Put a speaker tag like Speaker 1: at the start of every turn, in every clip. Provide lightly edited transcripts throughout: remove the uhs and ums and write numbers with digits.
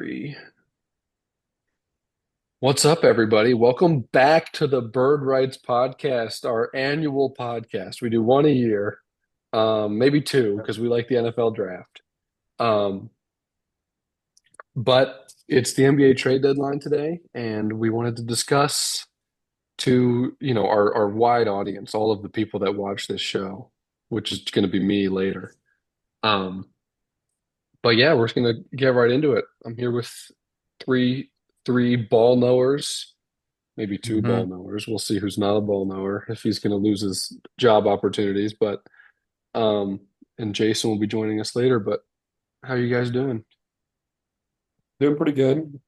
Speaker 1: Three. What's up, everybody? Welcome back to the Bird Rights Podcast, our annual podcast. We do one a year, maybe two, because we like the NFL draft. Um, but it's the NBA trade deadline today, and we wanted to discuss to, our wide audience, all of the people that watch this show, which is going to be me later. Um, but yeah, we're just going to get right into it. I'm here with three three ball knowers, maybe two ball
Speaker 2: hmm
Speaker 1: knowers. We'll see who's not a ball knower if he's going to lose his job opportunities. But um, and Jason will be joining us later. But how are you guys doing?
Speaker 2: Doing pretty good.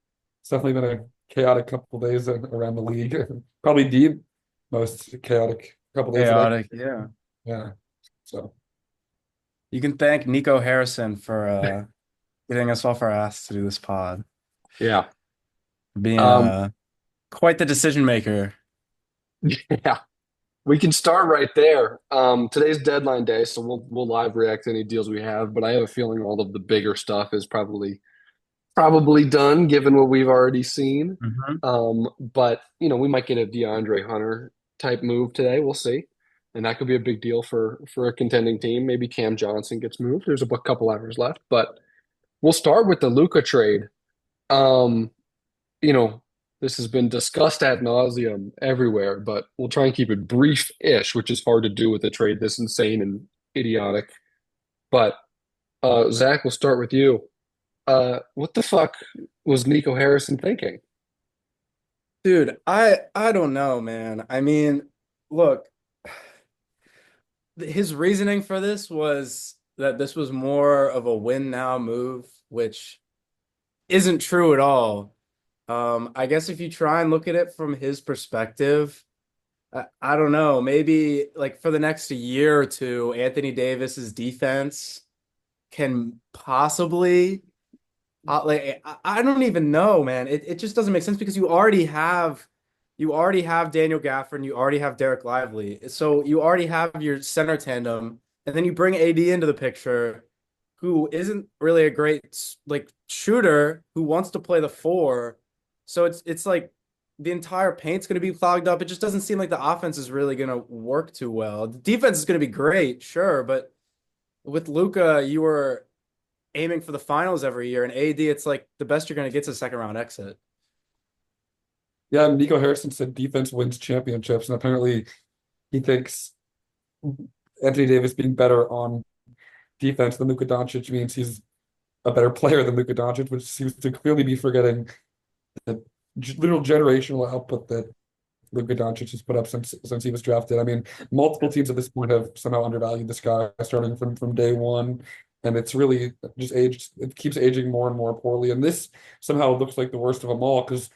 Speaker 2: It's definitely been a chaotic couple days around the league. Probably the most chaotic couple days that I
Speaker 3: Chaotic, yeah.
Speaker 2: yeah. So
Speaker 3: You can thank Nico Harrison for getting us off our ass to do this pod.
Speaker 1: Yeah.
Speaker 3: Being
Speaker 1: Um,
Speaker 3: quite the decision maker.
Speaker 1: yeah. We can start right there. Today's deadline day, so we'll live react to any deals we have. But I have a feeling all of the bigger stuff is probably done, given what we've already seen.
Speaker 3: hmm
Speaker 1: But we might get a Deandre Hunter type move today. We'll see, and that could be a big deal for a contending team. Maybe Cam Johnson gets moved. There's a couple hours left, but we'll start with the Luka trade. Um, you know, this has been discussed ad nauseum everywhere, but we'll try and keep it brief-ish, which is hard to do with a trade this insane and idiotic. But Zach, we'll start with you. What the fuck was Nico Harrison thinking?
Speaker 3: Dude, I don't know, man. I mean, look, his reasoning for this was that this was more of a win now move, which isn't true at all. I guess if you try and look at it from his perspective, I don't know. Maybe like for the next year or two, Anthony Davis's defense can possibly I don't even know, man. It just doesn't make sense because you already have Daniel Gafford and you already have Derek Lively. So you already have your center tandem, and then you bring AD into the picture, who isn't really a great like shooter who wants to play the four. So it's like the entire paint's going to be clogged up. It just doesn't seem like the offense is really going to work too well. The defense is going to be great, sure, but with Luka, you were aiming for the finals every year, and AD, it's like the best you're going to get is a second round exit.
Speaker 2: yeah, Nico Harrison said defense wins championships, and apparently he thinks Anthony Davis being better on defense than Luka Doncic means he's a better player than Luka Doncic, which seems to clearly be forgetting the literal generational output that Luka Doncic has put up since he was drafted. I mean, multiple teams at this point have somehow undervalued this guy starting from day one, and it's really just aged. It keeps aging more and more poorly, and this somehow looks like the worst of them all because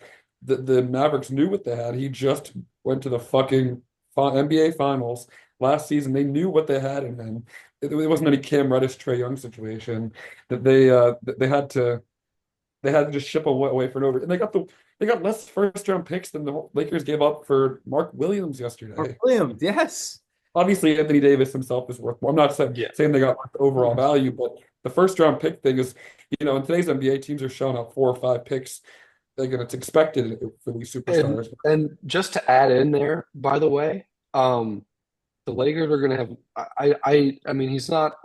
Speaker 2: the Mavericks knew what they had. He just went to the fucking NBA Finals last season. They knew what they had in him. It wasn't any Cam Reddish, Trae Young situation that they had to just ship away for no reason. And they got less first round picks than the Lakers gave up for Mark Williams
Speaker 3: Or
Speaker 2: yesterday.
Speaker 3: Williams, yes.
Speaker 2: Obviously, Anthony Davis himself is worth more. I'm not
Speaker 1: Yeah.
Speaker 2: saying they got overall value, but the first round pick thing is, in today's NBA, teams are showing up 4 or 5 picks. Like, and it's expected for these
Speaker 1: And
Speaker 2: superstars.
Speaker 1: and just to add in there, by the way, the Lakers are gonna have I mean he's not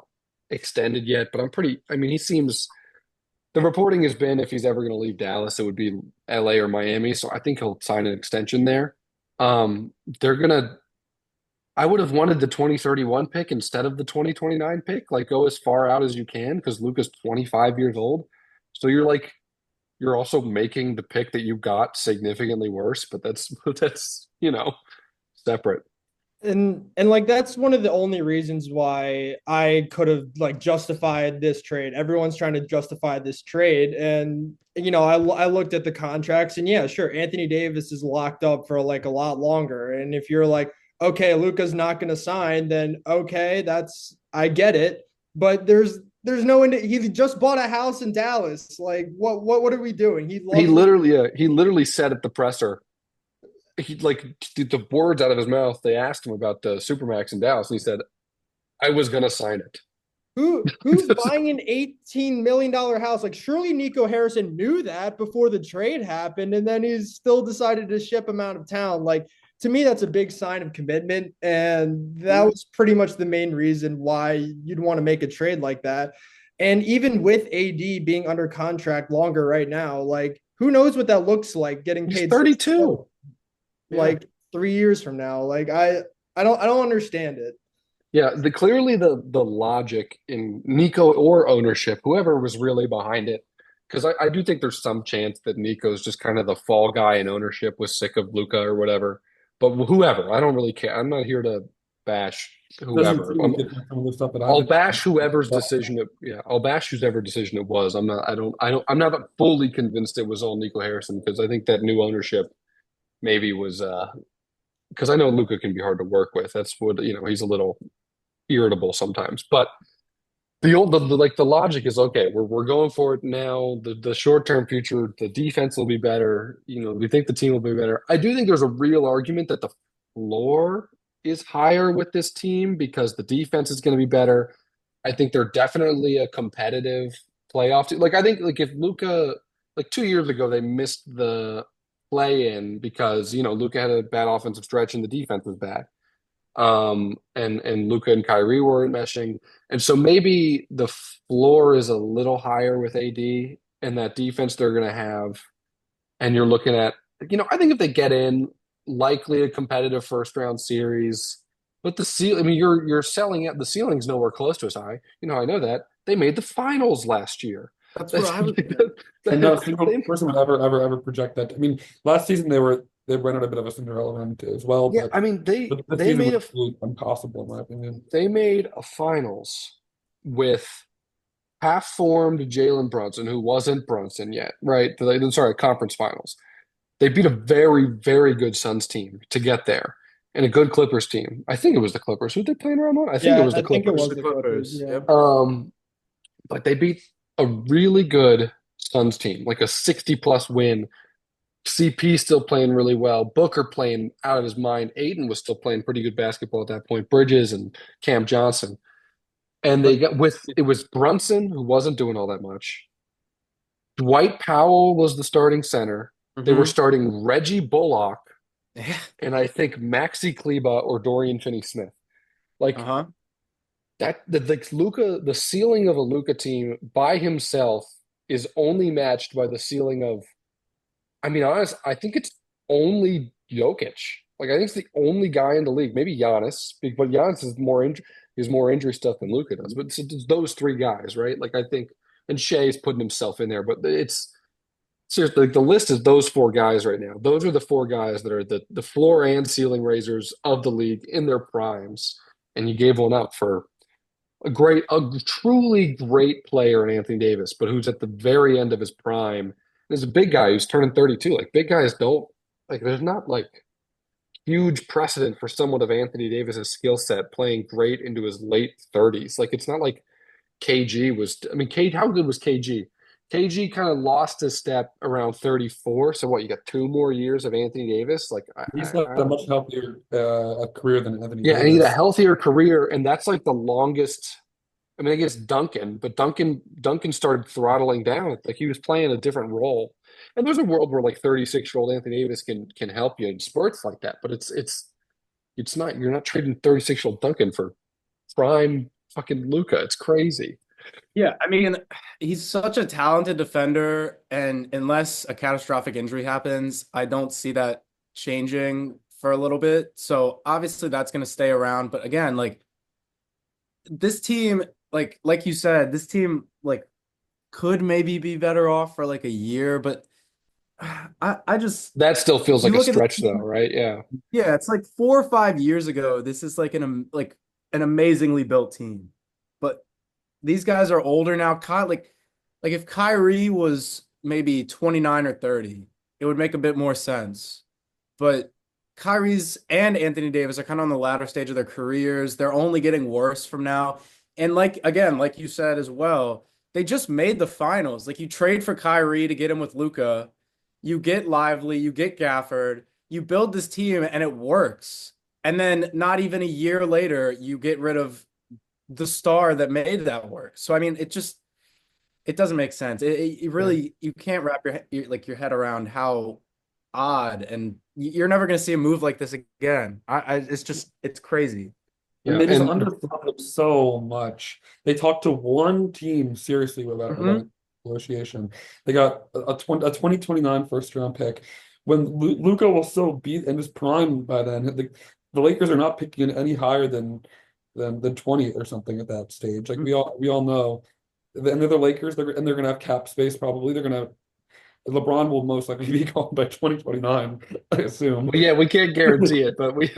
Speaker 1: extended yet, but I mean he seems the reporting has been if he's ever gonna leave Dallas, it would be LA or Miami. So I think he'll sign an extension there. They're gonna I would have wanted the 2031 pick instead of the 2029 pick. Like go as far out as you can because Luka's 25 years old. So you're also making the pick that you got significantly worse, but that's separate.
Speaker 4: And like that's one of the only reasons why I could have like justified this trade. Everyone's trying to justify this trade, and I looked at the contracts, and yeah, sure, Anthony Davis is locked up for like a lot longer. And if you're like, okay, Luka's not going to sign, then okay, that's I get it. But there's no he just bought a house in Dallas. Like what are we doing? He
Speaker 1: He
Speaker 4: loves the
Speaker 1: literally he literally said at the presser, he like the words out of his mouth. They asked him about the Supermax in Dallas, and he said, "I was gonna sign it."
Speaker 4: Who's buying an $18 million house? Like, surely Nico Harrison knew that before the trade happened, and then he's still decided to ship him out of town. Like, to me, that's a big sign of commitment. And that was pretty much the main reason why you'd want to make a trade like that. And even with AD being under contract longer right now, like, who knows what that looks like getting
Speaker 1: He's
Speaker 4: paid
Speaker 1: 32.
Speaker 4: like 3 years from now. Like, I don't understand it.
Speaker 1: Yeah, clearly the logic in Nico or ownership, whoever was really behind it, because I do think there's some chance that Nico's just kind of the fall guy in ownership, was sick of Luka or whatever. But whoever, I don't really care. I'm not here to bash
Speaker 2: Doesn't
Speaker 1: whoever.
Speaker 2: seem like it from the stuff that I've
Speaker 1: I'll
Speaker 2: been
Speaker 1: bash whoever's decision I'll bash whoever decision it was. I'm not fully convinced it was all Nico Harrison, because I think that new ownership maybe was because I know Luka can be hard to work with. That's what, he's a little irritable sometimes. But the logic is, okay, we're going for it now. The short-term future, the defense will be better. We think the team will be better. I do think there's a real argument that the floor is higher with this team because the defense is going to be better. I think they're definitely a competitive playoff team. Like, I think, like, if Luka, like 2 years ago, they missed the play-in because Luka had a bad offensive stretch and the defense was bad. And Luka and Kyrie weren't meshing. And so maybe the floor is a little higher with AD and that defense they're going to have. And you're looking at, I think if they get in, likely a competitive first round series. But you're selling it. The ceiling's nowhere close to as high. I know that. They made the finals last year.
Speaker 3: That's what I was
Speaker 2: And no single person would ever project that. I mean, last season they ran on a bit of a Cinderella run as well.
Speaker 1: Yeah,
Speaker 2: But
Speaker 1: I mean
Speaker 2: this
Speaker 1: they
Speaker 2: season
Speaker 1: made
Speaker 2: was really impossible in my opinion.
Speaker 1: they made a finals with half-formed Jalen Brunson, who wasn't Brunson yet, right? Sorry, conference finals. They beat a very, very good Suns team to get there, and a good Clippers team. I think it was the Clippers. Who they playing around on? I think it
Speaker 4: Yeah,
Speaker 1: was the
Speaker 4: I think it
Speaker 1: Clippers.
Speaker 4: was the Clippers. Yeah.
Speaker 3: Yep.
Speaker 1: But they beat a really good Suns team, like a 60-plus win. CP still playing really well. Booker playing out of his mind. Ayton was still playing pretty good basketball at that point. Bridges and Cam Johnson. And it was Brunson, who wasn't doing all that much. Dwight Powell was the starting center. They were starting Reggie Bullock
Speaker 3: Yeah.
Speaker 1: and I think Maxi Kleba or Dorian Finney-Smith. Like
Speaker 3: Uh-huh.
Speaker 1: Luka, the ceiling of a Luka team by himself is only matched by the ceiling of, I mean, honest, I think it's only Jokic. Like, I think it's the only guy in the league. Maybe Giannis, but Giannis is more injury stuff than Luka does. But it's those three guys, right? Like, I think, and Shea's putting himself in there. But it's seriously, like, the list is those four guys right now. Those are the four guys that are the floor and ceiling raisers of the league in their primes. And you gave one up for a truly great player in Anthony Davis, but who's at the very end of his prime. There's a big guy who's turning 32. Like, big guys don't, like, there's not like huge precedent for someone of Anthony Davis's skill set playing great into his late 30s. Like, it's not like KG was, I mean, how good was KG? KG kind of lost his step around 34. So what, you got 2 more years of Anthony Davis? Like,
Speaker 2: He's had a much healthier career than Anthony
Speaker 1: yeah, and he had a
Speaker 2: Davis.
Speaker 1: healthier career, and that's like the longest. I mean, I guess Duncan, but Duncan started throttling down. Like, he was playing a different role. And there's a world where like 36-year-old Anthony Davis can help you in spurts like that, but it's not. You're not trading 36-year-old Duncan for prime fucking Luka. It's crazy.
Speaker 3: Yeah, I mean, he's such a talented defender, and unless a catastrophic injury happens, I don't see that changing for a little bit. So obviously that's going to stay around. But again, like this team, like you said, this team like could maybe be better off for like a year, but I just
Speaker 1: That still feels
Speaker 3: you
Speaker 1: like a
Speaker 3: look at the
Speaker 1: stretch, though,
Speaker 3: team,
Speaker 1: right? Yeah.
Speaker 3: yeah, it's like 4 or 5 years ago. This is like an amazingly built team, but these guys are older now. Like if Kyrie was maybe 29 or 30, it would make a bit more sense. But Kyrie's and Anthony Davis are kind of on the latter stage of their careers. They're only getting worse from now. And like again, like you said as well, they just made the finals. Like you trade for Kyrie to get him with Luka, you get Lively, you get Gafford, you build this team and it works. And then not even a year later, you get rid of the star that made that work. So I mean, it doesn't make sense. It
Speaker 2: Yeah.
Speaker 3: really you can't wrap your head around how odd, and you're never gonna see a move like this again. It's crazy.
Speaker 2: And
Speaker 1: Yeah,
Speaker 2: they just
Speaker 1: and
Speaker 2: underthought them so much. They talked to one team seriously about
Speaker 3: Hmm.
Speaker 2: a negotiation. They got a 2029 first round pick. When Luka will still be in his prime by then, the Lakers are not picking any higher than 20 or something at that stage. Like we all know. And they're the Lakers, they're gonna have cap space probably. LeBron will most likely be gone by 2029, I assume.
Speaker 1: well, yeah, we can't guarantee it, but we're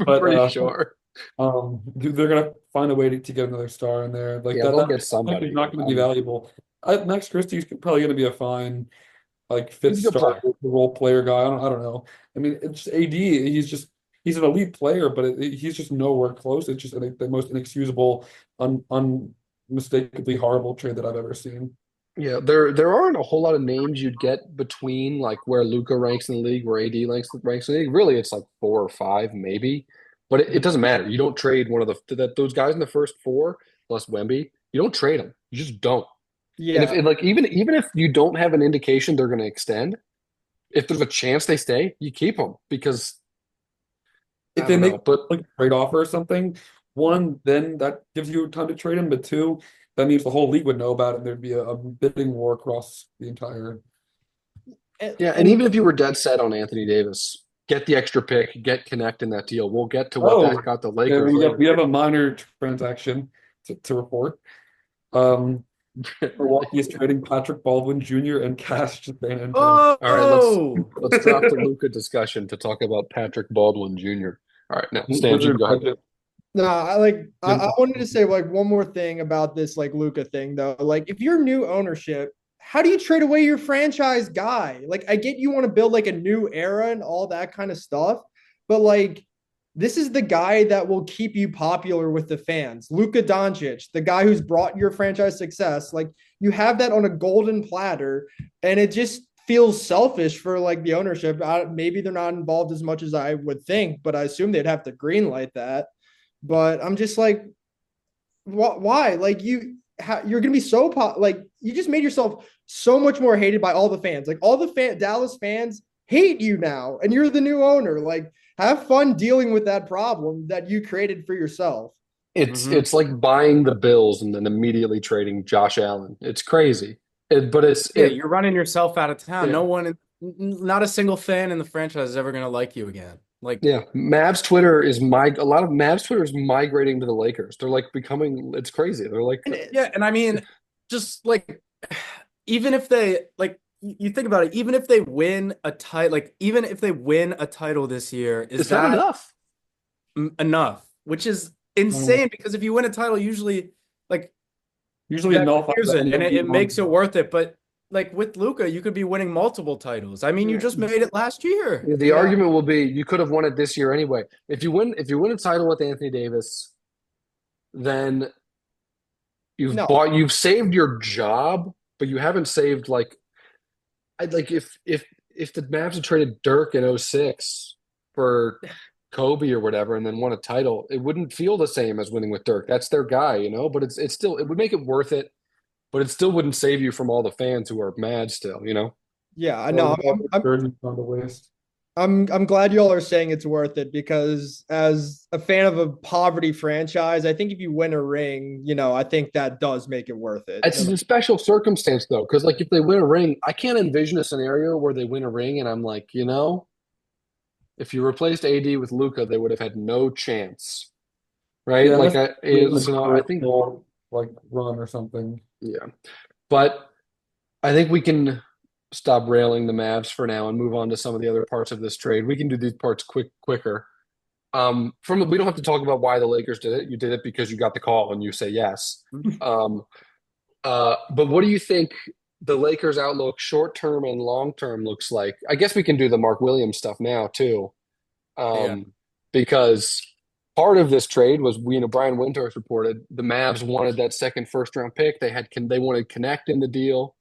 Speaker 2: But
Speaker 1: pretty sure.
Speaker 2: they're gonna find a way to get another star in there. Like
Speaker 1: Yeah,
Speaker 2: that
Speaker 1: they'll
Speaker 2: that
Speaker 1: get
Speaker 2: pick is
Speaker 1: somebody.
Speaker 2: not going to be valuable. Max Christie's probably going to be a fine like fifth
Speaker 1: He's a good
Speaker 2: star
Speaker 1: player.
Speaker 2: role player guy. I don't know. I mean, it's just AD. He's an elite player, but he's just nowhere close. It's just the most inexcusable, unmistakably horrible trade that I've ever seen.
Speaker 1: Yeah, there aren't a whole lot of names you'd get between like where Luka ranks in the league, where AD ranks in the league. Really, it's like four or five, maybe. But it doesn't matter. You don't trade one of those guys in the first four plus Wemby. You don't trade them. You just don't. And if
Speaker 4: Yeah.
Speaker 1: and like even if you don't have an indication they're going to extend, if there's a chance they stay, you keep them because
Speaker 2: If
Speaker 1: I
Speaker 2: they
Speaker 1: don't
Speaker 2: make
Speaker 1: know. But
Speaker 2: like a trade offer or something, one, then that gives you time to trade him. But two, that means the whole league would know about it, and there'd be a bidding war across the entire.
Speaker 1: yeah, and
Speaker 4: And
Speaker 1: even if you were dead set on Anthony Davis, get the extra pick, get Connect in that deal. We'll get to what
Speaker 2: Oh,
Speaker 1: that got the
Speaker 2: yeah,
Speaker 1: Lakers
Speaker 2: we
Speaker 1: later.
Speaker 2: have a minor transaction to report. Um, Milwaukee is trading Patrick Baldwin Jr. and Cash Van.
Speaker 1: All right, let's
Speaker 3: Oh,
Speaker 1: let's drop the Luka discussion to talk about Patrick Baldwin Jr. All right, now Stans, you can
Speaker 2: Wizard
Speaker 1: go ahead.
Speaker 2: budget.
Speaker 4: no, I wanted to say like one more thing about this like Luca thing though. Like if you're new ownership, how do you trade away your franchise guy? Like I get you want to build like a new era and all that kind of stuff, but like this is the guy that will keep you popular with the fans. Luka Doncic, the guy who's brought your franchise success. Like you have that on a golden platter, and it just feels selfish for like the ownership. Maybe they're not involved as much as I would think, but I assume they'd have to green light that. But I'm just like, why? Like you're gonna be so like you just made yourself so much more hated by all the fans. Like all the Dallas fans hate you now, and you're the new owner. Like have fun dealing with that problem that you created for yourself.
Speaker 1: It's
Speaker 3: hmm
Speaker 1: it's like buying the Bills and then immediately trading Josh Allen. It's crazy. But it's
Speaker 3: yeah,
Speaker 1: it
Speaker 3: you're running yourself out of town.
Speaker 1: yeah.
Speaker 3: Not a single fan in the franchise is ever gonna like you again. Like,
Speaker 1: Yeah, Mavs Twitter is a lot of Mavs Twitter is migrating to the Lakers. They're like becoming it's crazy. They're like
Speaker 3: yeah, and I mean, just like even if they like you think about it, even if they win a title, like even if they win a title this year, is
Speaker 1: it's not
Speaker 3: that
Speaker 1: enough.
Speaker 3: enough? Which is
Speaker 2: Um,
Speaker 3: insane because if you win a title, usually like
Speaker 2: Usually it
Speaker 3: that
Speaker 2: nullifies
Speaker 3: clears
Speaker 2: the
Speaker 3: it and
Speaker 2: MLB
Speaker 3: it makes it
Speaker 2: non-
Speaker 3: worth it. But like with Luca, you could be winning multiple titles. I mean, you
Speaker 1: Yeah.
Speaker 3: just made it last year.
Speaker 1: The
Speaker 4: Yeah,
Speaker 1: argument will be you could have won it this year anyway. If you win a title with Anthony Davis, then
Speaker 4: no,
Speaker 1: you've saved your job, but you haven't saved like I like if the Mavs had traded Dirk in '06 for Kobe or whatever and then won a title, it wouldn't feel the same as winning with Dirk. That's their guy, but it's still it would make it worth it, but it still wouldn't save you from all the fans who are mad still.
Speaker 4: yeah, I
Speaker 2: or
Speaker 4: know.
Speaker 2: the jerseys on the waist.
Speaker 4: I'm glad y'all are saying it's worth it because as a fan of a poverty franchise, I think if you win a ring, I think that does make it worth it.
Speaker 1: It's a special circumstance though, because like if they win a ring, I can't envision a scenario where they win a ring and I'm like, if you replaced AD with Luca, they would have had no chance, right?
Speaker 2: Yeah,
Speaker 1: Like
Speaker 2: unless
Speaker 1: I,
Speaker 2: you're in
Speaker 1: I
Speaker 2: a
Speaker 1: think,
Speaker 2: ball like run or something.
Speaker 1: yeah, but I think we can stop railing the Mavs for now and move on to some of the other parts of this trade. We can do these parts quicker. We don't have to talk about why the Lakers did it. You did it because you got the call and you say yes. Um, but what do you think the Lakers' outlook, short term and long term, looks like? I guess we can do the Mark Williams stuff now too,
Speaker 3: Yeah.
Speaker 1: because part of this trade was Brian Windhorst reported the Mavs wanted that second first round pick. They wanted Connect in the deal,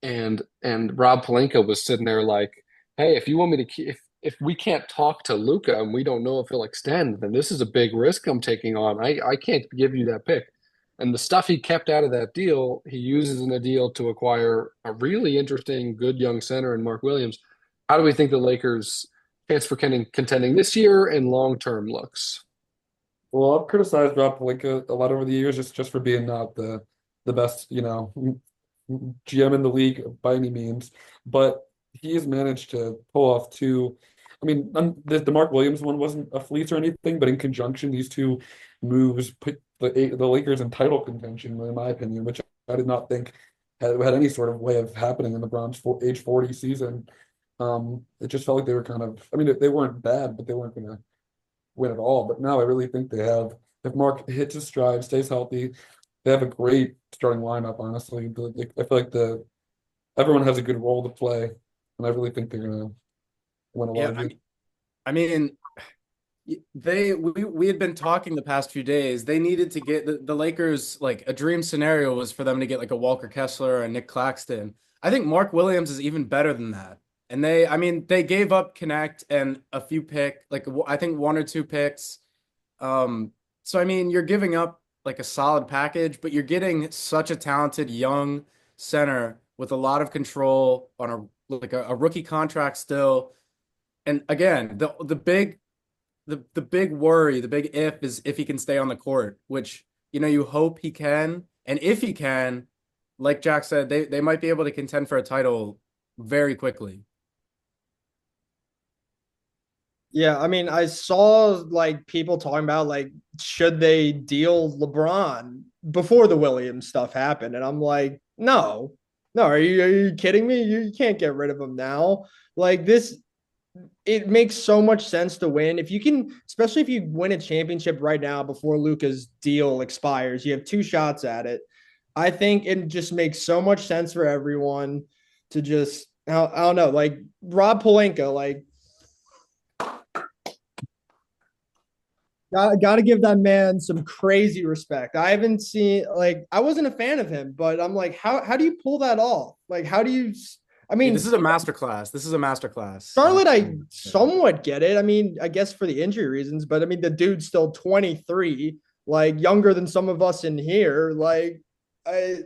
Speaker 1: and Rob Pelinka was sitting there like, hey, if you want me to keep. If we can't talk to Luca and we don't know if he'll extend, then this is a big risk I'm taking on. I can't give you that pick. And the stuff he kept out of that deal, he uses in a deal to acquire a really interesting, good young center in Mark Williams. How do we think the Lakers' chance for contending this year and long term looks?
Speaker 2: Well, I've criticized Rob Pelinka a lot over the years just for being not the best, GM in the league by any means, but he's managed to pull off two. I mean, the Mark Williams one wasn't a fleece or anything, but in conjunction, these two moves put the Lakers in title contention, in my opinion, which I did not think had any sort of way of happening in LeBron's age 40 season. It just felt like they were kind of. I mean, they weren't bad, but they weren't going to win at all. But now I really think they have. If Mark hits his stride, stays healthy, they have a great starting lineup. Honestly, I feel like everyone has a good role to play, and I really think they're gonna win a lot
Speaker 3: Yeah,
Speaker 2: of games.
Speaker 3: I mean, we had been talking the past few days. They needed to get the Lakers, like a dream scenario was for them to get like a Walker Kessler and Nick Claxton. I think Mark Williams is even better than that. And I mean, they gave up Connect and a few I think one or two picks. So I mean, you're giving up like a solid package, but you're getting such a talented young center with a lot of control on a rookie contract still. And again, the big worry, the big if is if he can stay on the court, which you hope he can. And if he can, like Jack said, they might be able to contend for a title very quickly.
Speaker 4: Yeah, I mean, I saw like people talking about like should they deal LeBron before the Williams stuff happened, and I'm like, no, no, are you kidding me? You can't get rid of him now. Like this, it makes so much sense to win if you can, especially if you win a championship right now before Luka's deal expires. You have two shots at it. I think it just makes so much sense for everyone to just I don't know, like Rob Pelinka, like got to give that man some crazy respect. I haven't seen like I wasn't a fan of him, but I'm like, how do you pull that off? Like, how do you? I
Speaker 3: Yeah,
Speaker 4: mean,
Speaker 3: this is a masterclass. This is a masterclass.
Speaker 4: Charlotte, I somewhat get it. I mean, I guess for the injury reasons, but I mean, the dude's still 23, like younger than some of us in here. Like, I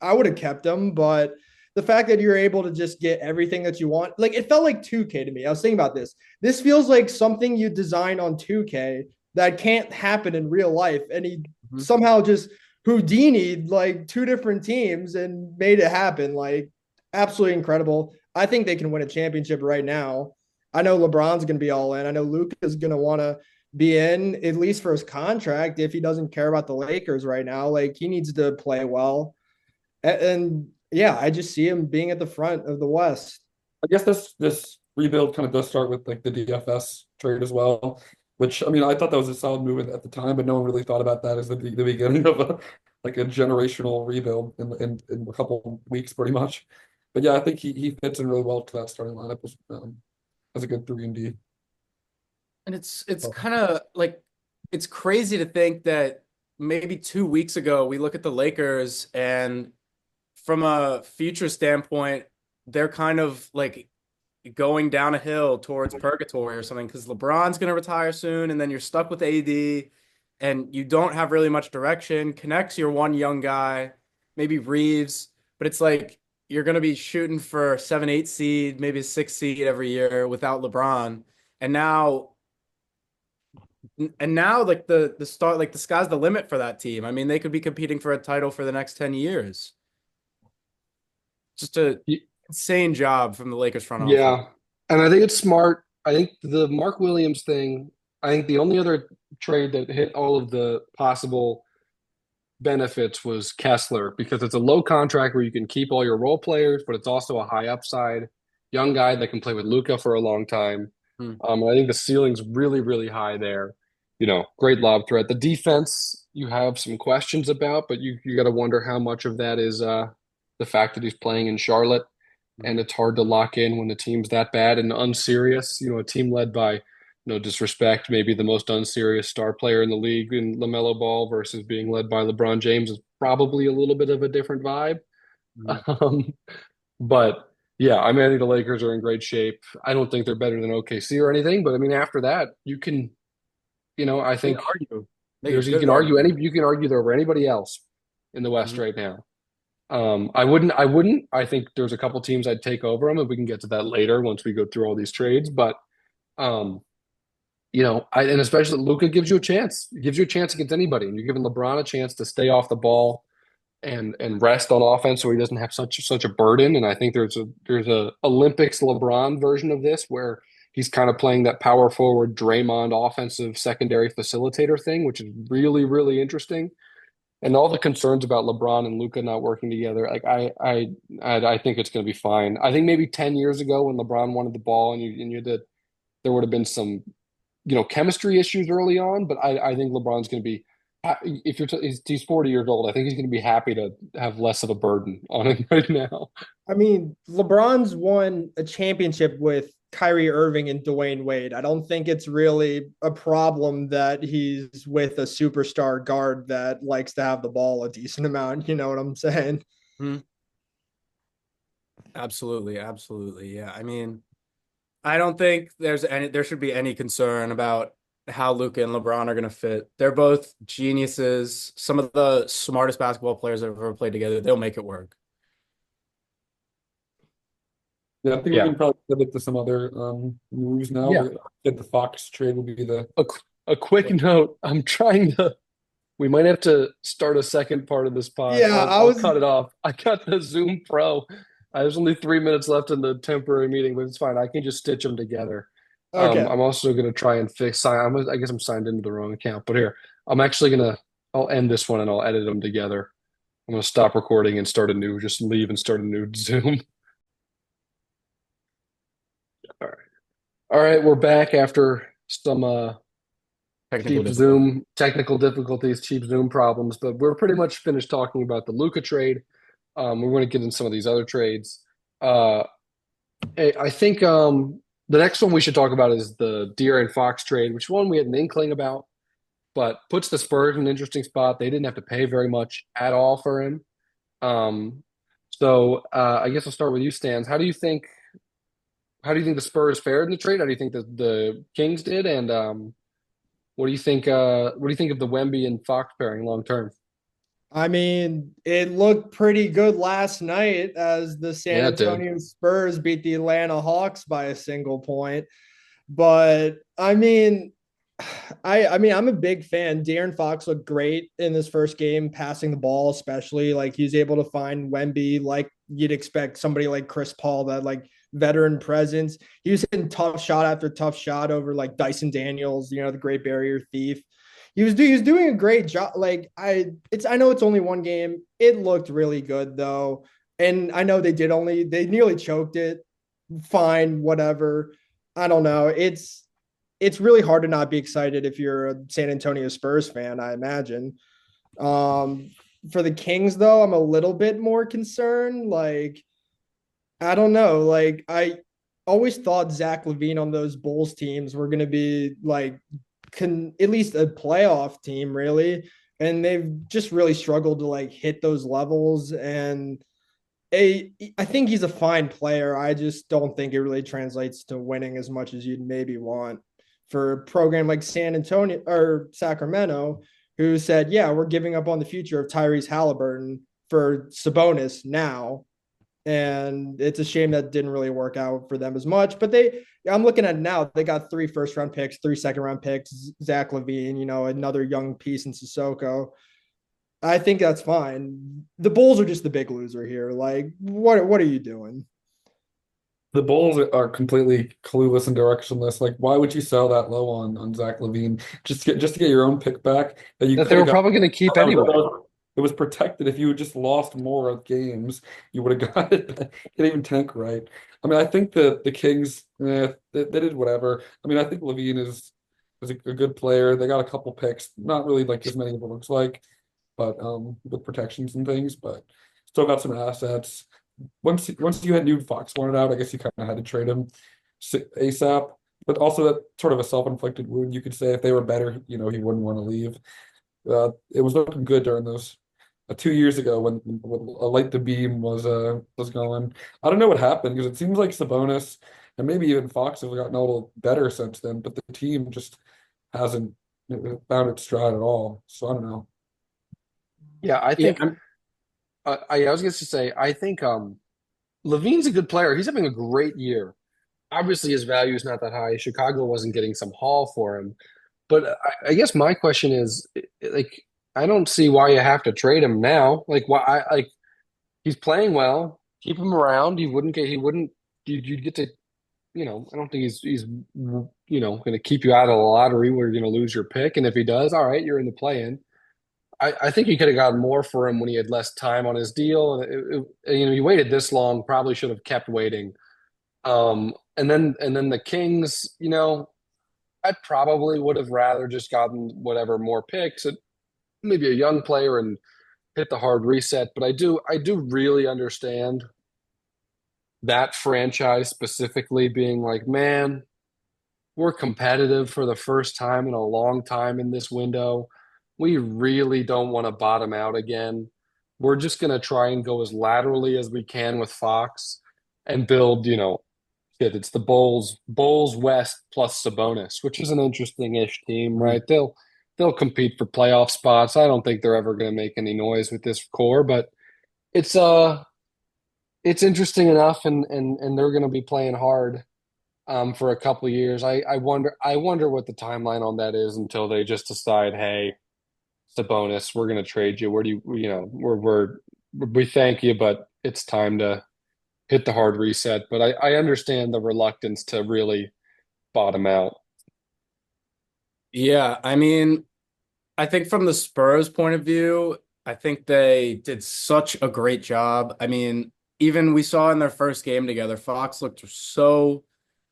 Speaker 4: I would have kept him, but the fact that you're able to just get everything that you want, like it felt like 2K to me. I was thinking about this. This feels like something you design on 2K that can't happen in real life. And he
Speaker 3: Mhm.
Speaker 4: somehow just Houdini'd like two different teams and made it happen. Like absolutely incredible. I think they can win a championship right now. I know LeBron's going to be all in. I know Luka's going to want to be in at least for his contract if he doesn't care about the Lakers right now. Like he needs to play well. And yeah, I just see him being at the front of the West.
Speaker 2: I guess this rebuild kind of does start with like the DFS trade as well, which I mean I thought that was a solid move at the time, but no one really thought about that as the beginning of a generational rebuild in a couple of weeks pretty much. But yeah, I think he fits in really well to that starting lineup as a good 3 and D.
Speaker 3: And it's kind of like it's crazy to think that maybe 2 weeks ago we look at the Lakers and from a future standpoint, they're kind of like going down a hill towards purgatory or something because LeBron's going to retire soon, and then you're stuck with AD, and you don't have really much direction. Connects your one young guy, maybe Reeves, but it's like you're going to be shooting for 7, 8 seed, maybe a 6 seed every year without LeBron, and now. And now, like the start, like the sky's the limit for that team. I mean, they could be competing for a title for the next 10 years. Just a
Speaker 1: Y-
Speaker 3: insane job from the Lakers front office.
Speaker 1: Yeah. And I think it's smart. I think the Mark Williams thing, I think the only other trade that hit all of the possible benefits was Kessler because it's a low contract where you can keep all your role players, but it's also a high upside young guy that can play with Luka for a long time.
Speaker 3: Hmm.
Speaker 1: I think the ceiling's really, really high there. Great lob threat. The defense you have some questions about, but you got to wonder how much of that is the fact that he's playing in Charlotte, and it's hard to lock in when the team's that bad and unserious. A team led by, no disrespect, maybe the most unserious star player in the league in LaMelo Ball versus being led by LeBron James is probably a little bit of a different vibe.
Speaker 3: Mhm.
Speaker 1: Um, but yeah, I mean, I think the Lakers are in great shape. I don't think they're better than OKC or anything, but I mean, after that, you can, I
Speaker 3: They
Speaker 1: think
Speaker 3: can argue. Make a
Speaker 1: there's
Speaker 3: good argument.
Speaker 1: you can argue there over anybody else. in the West
Speaker 3: Mhm.
Speaker 1: right now. I wouldn't. I think there's a couple teams I'd take over them, and we can get to that later once we go through all these trades. But um, and especially Luka gives you a chance. It gives you a chance against anybody, and you're giving LeBron a chance to stay off the ball and rest on offense, so he doesn't have such a burden. And I think there's a Olympics LeBron version of this where he's kind of playing that power forward Draymond offensive secondary facilitator thing, which is really really interesting. And all the concerns about LeBron and Luka not working together, like I think it's going to be fine. I think maybe 10 years ago when LeBron wanted the ball and you did, there would have been some chemistry issues early on, but I think LeBron's going to be if he's 40 years old, I think he's going to be happy to have less of a burden on him right now.
Speaker 4: I mean, LeBron's won a championship with Kyrie Irving and Dwayne Wade. I don't think it's really a problem that he's with a superstar guard that likes to have the ball a decent amount. You know what I'm saying?
Speaker 3: Mhm. Absolutely, absolutely. Yeah. I mean, I don't think there should be any concern about how Luka and LeBron are going to fit. They're both geniuses, some of the smartest basketball players that have ever played together. They'll make it work.
Speaker 2: Yeah, I think we
Speaker 1: Yeah,
Speaker 2: can probably pivot to some other moves now.
Speaker 1: yeah.
Speaker 2: We said the Fox trade will be the
Speaker 1: A, a quick note. I'm trying to. We might have to start a second part of this pod.
Speaker 4: Yeah, I
Speaker 1: I'll
Speaker 4: was
Speaker 1: cut it off. I got the Zoom Pro. There's only 3 minutes left in the temporary meeting, but it's fine. I can just stitch them together.
Speaker 4: okay.
Speaker 1: I'm also going to try and I guess I'm signed into the wrong account, but here, I'm actually going to, I'll end this one and I'll edit them together. I'm going to stop recording and just leave and start a new Zoom. All right. All right. We're back after some
Speaker 3: Technical
Speaker 1: cheap
Speaker 3: difficulty.
Speaker 1: Zoom technical difficulties, cheap Zoom problems, but we're pretty much finished talking about the Luka trade. We're going to get into some of these other trades. Uh, I think the next one we should talk about is the De'Aaron Fox trade, which one we had an inkling about, but puts the Spurs in an interesting spot. They didn't have to pay very much at all for him. Um, I guess I'll start with you, Stans. How do you think the Spurs fared in the trade? How do you think the Kings did? And what do you think of the Wemby and Fox pairing long term?
Speaker 4: I mean, it looked pretty good last night as the San
Speaker 1: Yeah, it did.
Speaker 4: Antonio Spurs beat the Atlanta Hawks by a single point. But I mean, I mean, I'm a big fan. De'Aaron Fox looked great in this first game, passing the ball, especially like he's able to find Wemby like you'd expect somebody like Chris Paul, that like veteran presence. He was hitting tough shot after tough shot over like Dyson Daniels, the Great Barrier Thief. He was doing a great job. Like I know it's only one game. It looked really good though, and I know they nearly choked it. Fine, whatever. I don't know. It's really hard to not be excited if you're a San Antonio Spurs fan, I imagine. Um, for the Kings, though, I'm a little bit more concerned. Like, I don't know. Like, I always thought Zach Lavine on those Bulls teams were going to be like, at least a playoff team, really. And they've just really struggled to like hit those levels. And I think he's a fine player. I just don't think it really translates to winning as much as you'd maybe want for a program like San Antonio or Sacramento, who said, "Yeah, we're giving up on the future of Tyrese Halliburton for Sabonis now." And it's a shame that didn't really work out for them as much. But I'm looking at it now. They got 3 first-round picks, 3 second-round picks, Zach Lavine, another young piece in Sissoko. I think that's fine. The Bulls are just the big loser here. Like, what are you doing?
Speaker 2: The Bulls are completely clueless and directionless. Like, why would you sell that low on Zach Lavine just to get your own pick back that you
Speaker 1: That they
Speaker 2: could
Speaker 1: were
Speaker 2: have got?
Speaker 1: probably going to keep anyway.
Speaker 2: It was protected. If you had just lost more of games, you would have got it. Can't even tank right. I mean, I think the Kings, they did whatever. I mean, I think Levine is a good player. They got a couple picks, not really like as many as it looks like, but with protections and things, but still got some assets. Once you had knew Fox wanted out, I guess you kind of had to trade him ASAP. But also that sort of a self-inflicted wound, you could say. If they were better, he wouldn't want to leave. It was looking good during those 2 years ago when a light the beam was going. I don't know what happened because it seems like Sabonis and maybe even Fox have gotten a little better since then, but the team just hasn't found its stride at all. So I don't know.
Speaker 1: Yeah, I
Speaker 3: Yeah,
Speaker 1: think I was going to say I think Lavine's a good player. He's having a great year. Obviously, his value is not that high. Chicago wasn't getting some haul for him, but I guess my question is like I don't see why you have to trade him now. Like why? He's playing well. Keep him around. He wouldn't. You'd get to. I don't think he's going to keep you out of the lottery where you're going to lose your pick. And if he does, all right, you're in the play-in. I think you could have gotten more for him when he had less time on his deal. He waited this long. Probably should have kept waiting. And then the Kings. I probably would have rather just gotten whatever more picks, maybe a young player and hit the hard reset. But I do really understand that franchise specifically being like, man, we're competitive for the first time in a long time in this window. We really don't want to bottom out again. We're just going to try and go as laterally as we can with Fox and build, it's the Bulls West plus Sabonis, which is an interesting-ish team, right? They'll compete for playoff spots. I don't think they're ever going to make any noise with this core, but it's it's interesting enough, and they're going to be playing hard for a couple of years. I wonder what the timeline on that is until they just decide, hey, Sabonis, we're going to trade you. Where do we thank you, but it's time to hit the hard reset. But I understand the reluctance to really bottom out.
Speaker 3: yeah. I mean, I think from the Spurs point of view, I think they did such a great job. I mean, even we saw in their first game together, Fox looked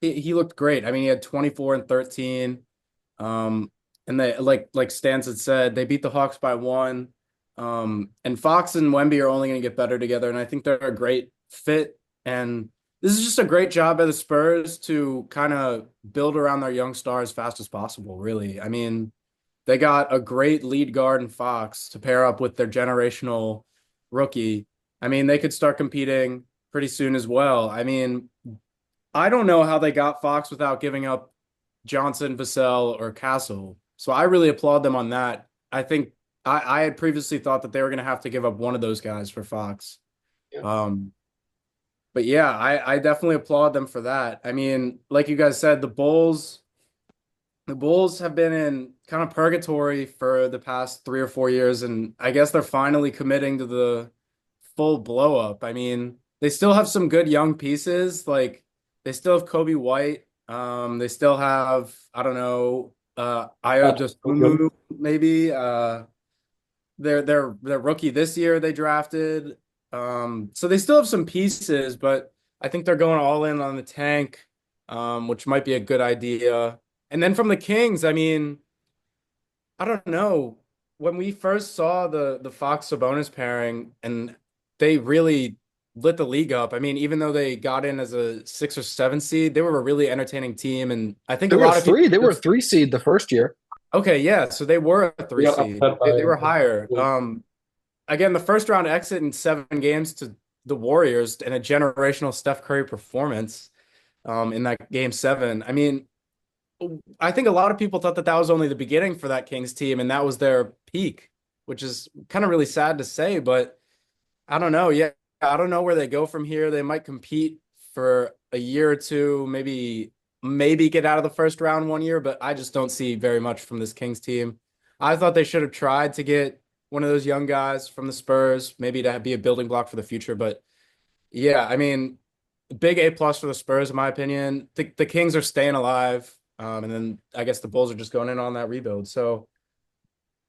Speaker 3: he looked great. I mean, he had 24 and 13. And they like Stans had said, they beat the Hawks by one. And Fox and Wemby are only going to get better together, and I think they're a great fit. And this is just a great job by the Spurs to kind of build around their young star as fast as possible, really. I mean, they got a great lead guard in Fox to pair up with their generational rookie. I mean, they could start competing pretty soon as well. I mean, I don't know how they got Fox without giving up Johnson, Vassell, or Castle. So I really applaud them on that. I think I had previously thought that they were going to have to give up one of those guys for Fox.
Speaker 1: Yeah.
Speaker 3: But yeah, I definitely applaud them for that. I mean, like you guys said, the Bulls have been in kind of purgatory for the past 3 or 4 years, and I guess they're finally committing to the full blow up. I mean, they still have some good young pieces. Like they still have Kobe White. They still have, I don't know, Ayo
Speaker 2: That's good.
Speaker 3: Dosunmu, maybe. Their rookie this year they drafted. So they still have some pieces, but I think they're going all in on the tank, which might be a good idea. And then from the Kings, I mean, I don't know. When we first saw the Fox Sabonis pairing, and they really lit the league up. I mean, even though they got in as a 6 or 7 seed, they were a really entertaining team, and I think
Speaker 1: They
Speaker 3: a
Speaker 1: were
Speaker 3: lot of people.
Speaker 1: three. They were a 3 seed the first year.
Speaker 3: Okay, yeah, so they were a
Speaker 2: We
Speaker 3: three
Speaker 2: got
Speaker 3: seed.
Speaker 2: upset
Speaker 3: They were
Speaker 2: by
Speaker 3: higher. Again, the first round exit in 7 games to the Warriors and a generational Steph Curry performance, in that game seven. I mean, I think a lot of people thought that that was only the beginning for that Kings team, and that was their peak, which is kind of really sad to say, but I don't know. Yeah, I don't know where they go from here. They might compete for a year or two, maybe get out of the first round one year, but I just don't see very much from this Kings team. I thought they should have tried to get one of those young guys from the Spurs, maybe to be a building block for the future. But yeah, I mean, big A plus for the Spurs, in my opinion. The Kings are staying alive. And then I guess the Bulls are just going in on that rebuild. So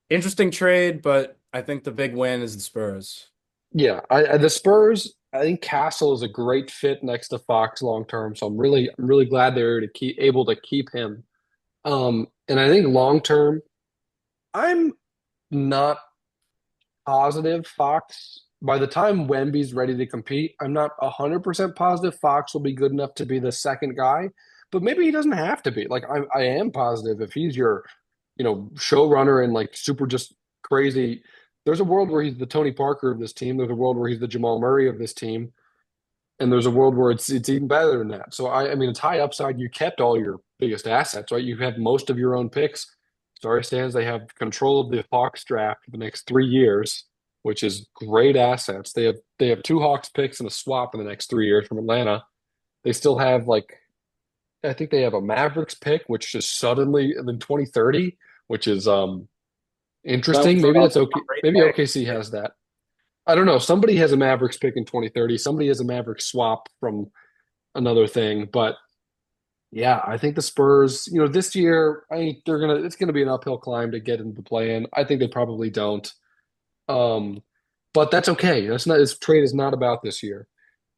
Speaker 3: interesting trade, but I think the big win is the Spurs.
Speaker 1: Yeah, the Spurs. I think Castle is a great fit next to Fox long term. So I'm really glad they're able to keep him. And I think long term, I'm not positive Fox. By the time Wemby's ready to compete, I'm not 100% positive Fox will be good enough to be the second guy, but maybe he doesn't have to be. Like I am positive if he's your, showrunner and like super just crazy. There's a world where he's the Tony Parker of this team. There's a world where he's the Jamal Murray of this team, and there's a world where it's even better than that. So I mean, it's high upside. You kept all your biggest assets, right? You have most of your own picks. Story stands they have control of the Hawks draft for the next 3 years. which is great assets. They have two Hawks picks and a swap in the next 3 years from Atlanta. They still have like I think they have a Mavericks pick, which just suddenly in 2030, which is
Speaker 3: That
Speaker 1: interesting.
Speaker 3: was
Speaker 1: Maybe that's
Speaker 3: also
Speaker 1: okay.
Speaker 3: a great
Speaker 1: Maybe
Speaker 3: pick.
Speaker 1: OKC has that. I don't know. Somebody has a Mavericks pick in 2030. Somebody has a Mavericks swap from another thing. But yeah, I think the Spurs, this year, I think it's gonna be an uphill climb to get into the play-in. I think they probably don't. Um, but that's okay. This trade is not about this year.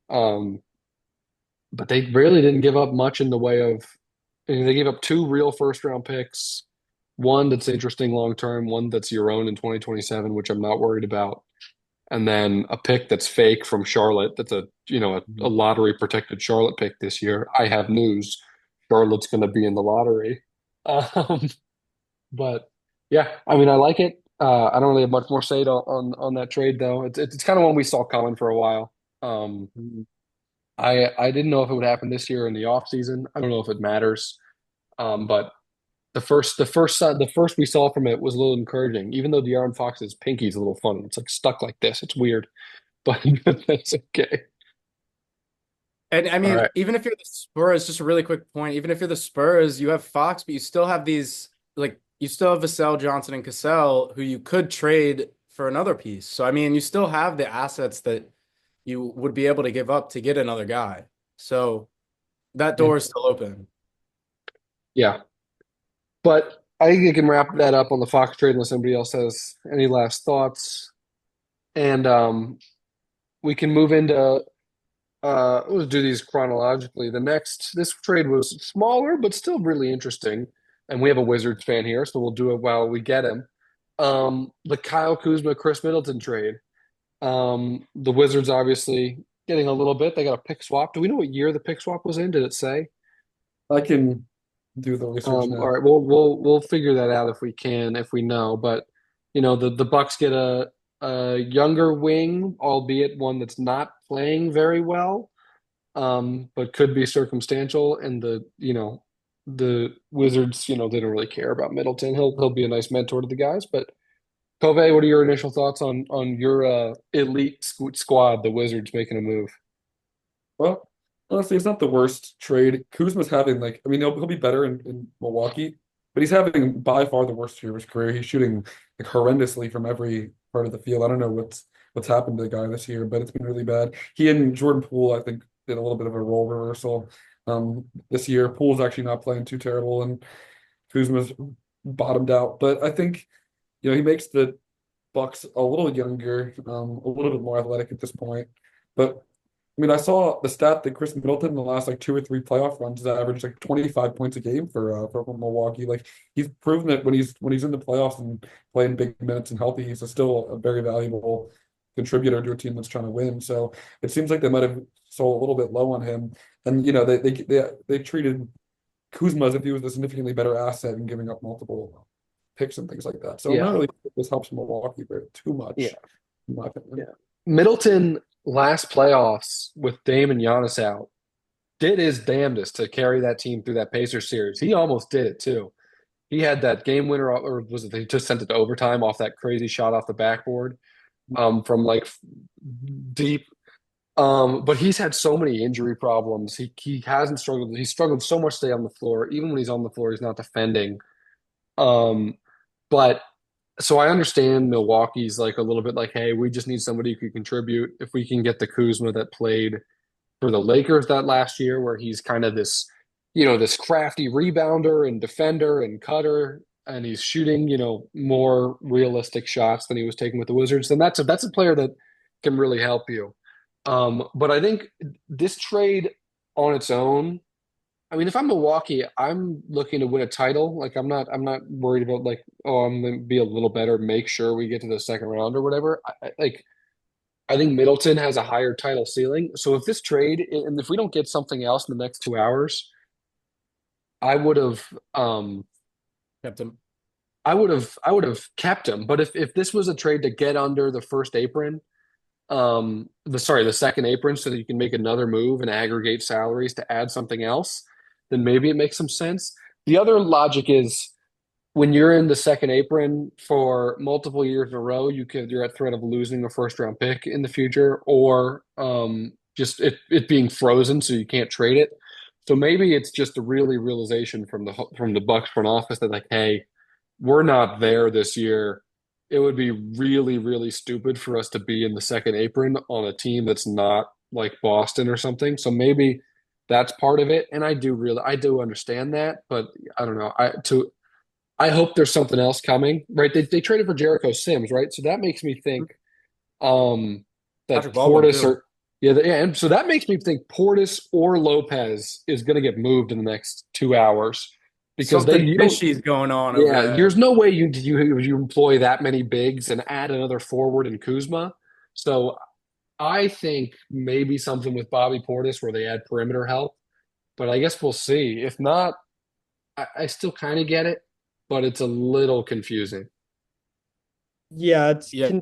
Speaker 1: Um, but they really didn't give up much in the way of, they gave up two real first round picks, one that's interesting long term, one that's your own in 2027, which I'm not worried about, and then a pick that's fake from Charlotte. That's a lottery protected Charlotte pick this year. I have news. Charlotte's going to be in the lottery. Um, but yeah, I mean, I like it. I don't really have much more say on that trade though. It's kind of one we saw coming for a while. Um, I didn't know if it would happen this year in the off season. I don't know if it matters. But the first we saw from it was a little encouraging, even though De'Aaron Fox's pinky's a little funny. It's like stuck like this. It's weird, but that's okay.
Speaker 3: And I
Speaker 1: All
Speaker 3: mean,
Speaker 1: right.
Speaker 3: even if you're the Spurs, just a really quick point, even if you're the Spurs, you have Fox, but you still have these like you still have Vassell, Johnson, and Cassell, who you could trade for another piece. So I mean, you still have the assets that you would be able to give up to get another guy. So that
Speaker 1: Yeah.
Speaker 3: door is still open.
Speaker 1: Yeah. But I think you can wrap that up on the Fox trade unless anybody else has any last thoughts. And we can move into we'll do these chronologically. This trade was smaller but still really interesting. And we have a Wizards fan here, so we'll do it while we get him. The Kyle Kuzma Chris Middleton trade. The Wizards obviously getting a little bit. They got a pick swap. Do we know what year the pick swap was in? Did it say?
Speaker 2: I can do the research
Speaker 1: All
Speaker 2: now.
Speaker 1: right, we'll figure that out if we can, if we know. But the Bucks get a younger wing, albeit one that's not playing very well, but could be circumstantial. And the Wizards, they don't really care about Middleton. He'll be a nice mentor to the guys. But Cove, what are your initial thoughts on your elite squad, the Wizards making a move?
Speaker 2: Well, honestly, it's not the worst trade. Kuzma's having I mean, he'll be better in Milwaukee, but he's having by far the worst year of his career. He's shooting horrendously from every part of the field. I don't know what's happened to the guy this year, but it's been really bad. He and Jordan Poole, I think, did a little bit of a role reversal this year. Poole's actually not playing too terrible, and Kuzma's bottomed out. But I think, he makes the Bucks a little younger, a little bit more athletic at this point. But I mean, I saw the stat that Chris Middleton in the last two or three playoff runs has averaged 25 points a game for Milwaukee. Like he's proven that when he's in the playoffs and playing big minutes and healthy, he's still a very valuable contributor to a team that's trying to win. So it seems like they might have sold a little bit low on him. And they treated Kuzma as if he was a significantly better asset and giving up multiple picks and things like that. So I'm not
Speaker 1: Yeah,
Speaker 2: really sure if this helps Milwaukee very too much,
Speaker 1: yeah,
Speaker 2: in my opinion.
Speaker 1: yeah. Middleton last playoffs with Dame and Giannis out did his damnedest to carry that team through that Pacers series. He almost did it too. He had that game winner, or was it he just sent it to overtime off that crazy shot off the backboard from deep. But he's had so many injury problems. He hasn't struggled. He's struggled so much to stay on the floor. Even when he's on the floor, he's not defending. Um, but so I understand Milwaukee's like a little bit like, hey, we just need somebody who can contribute. If we can get the Kuzma that played for the Lakers that last year, where he's kind of this crafty rebounder and defender and cutter, and he's shooting, more realistic shots than he was taking with the Wizards, then that's a player that can really help you. But I think this trade on its own, I mean, if I'm Milwaukee, I'm looking to win a title. Like I'm not worried about like, oh, I'm gonna be a little better, make sure we get to the second round or whatever. I think Middleton has a higher title ceiling. So if this trade, and if we don't get something else in the next 2 hours, I would have
Speaker 3: Kept him.
Speaker 1: I would have kept him. But if this was a trade to get under the first apron, the second apron, so that you can make another move and aggregate salaries to add something else, then maybe it makes some sense. The other logic is when you're in the second apron for multiple years in a row, you're at threat of losing a first round pick in the future, or just it being frozen so you can't trade it. So maybe it's just a really realization from the Bucks front office that like, hey, we're not there this year. It would be really, really stupid for us to be in the second apron on a team that's not like Boston or something. So maybe that's part of it. And I do understand that, but I don't know. I hope there's something else coming, right? They traded for Jericho Sims, right? So that makes me think that
Speaker 3: Patrick Baldwin
Speaker 1: Portis
Speaker 3: too.
Speaker 1: or yeah, and so that makes me think Portis or Lopez is going to get moved in the next 2 hours because
Speaker 3: Something
Speaker 1: you don't.
Speaker 3: fishy is going on over
Speaker 1: Yeah,
Speaker 3: there.
Speaker 1: there's no way you employ that many bigs and add another forward in Kuzma. So I think maybe something with Bobby Portis where they add perimeter help, but I guess we'll see. If not, I still kind of get it, but it's a little confusing.
Speaker 4: Yeah,
Speaker 3: Yeah,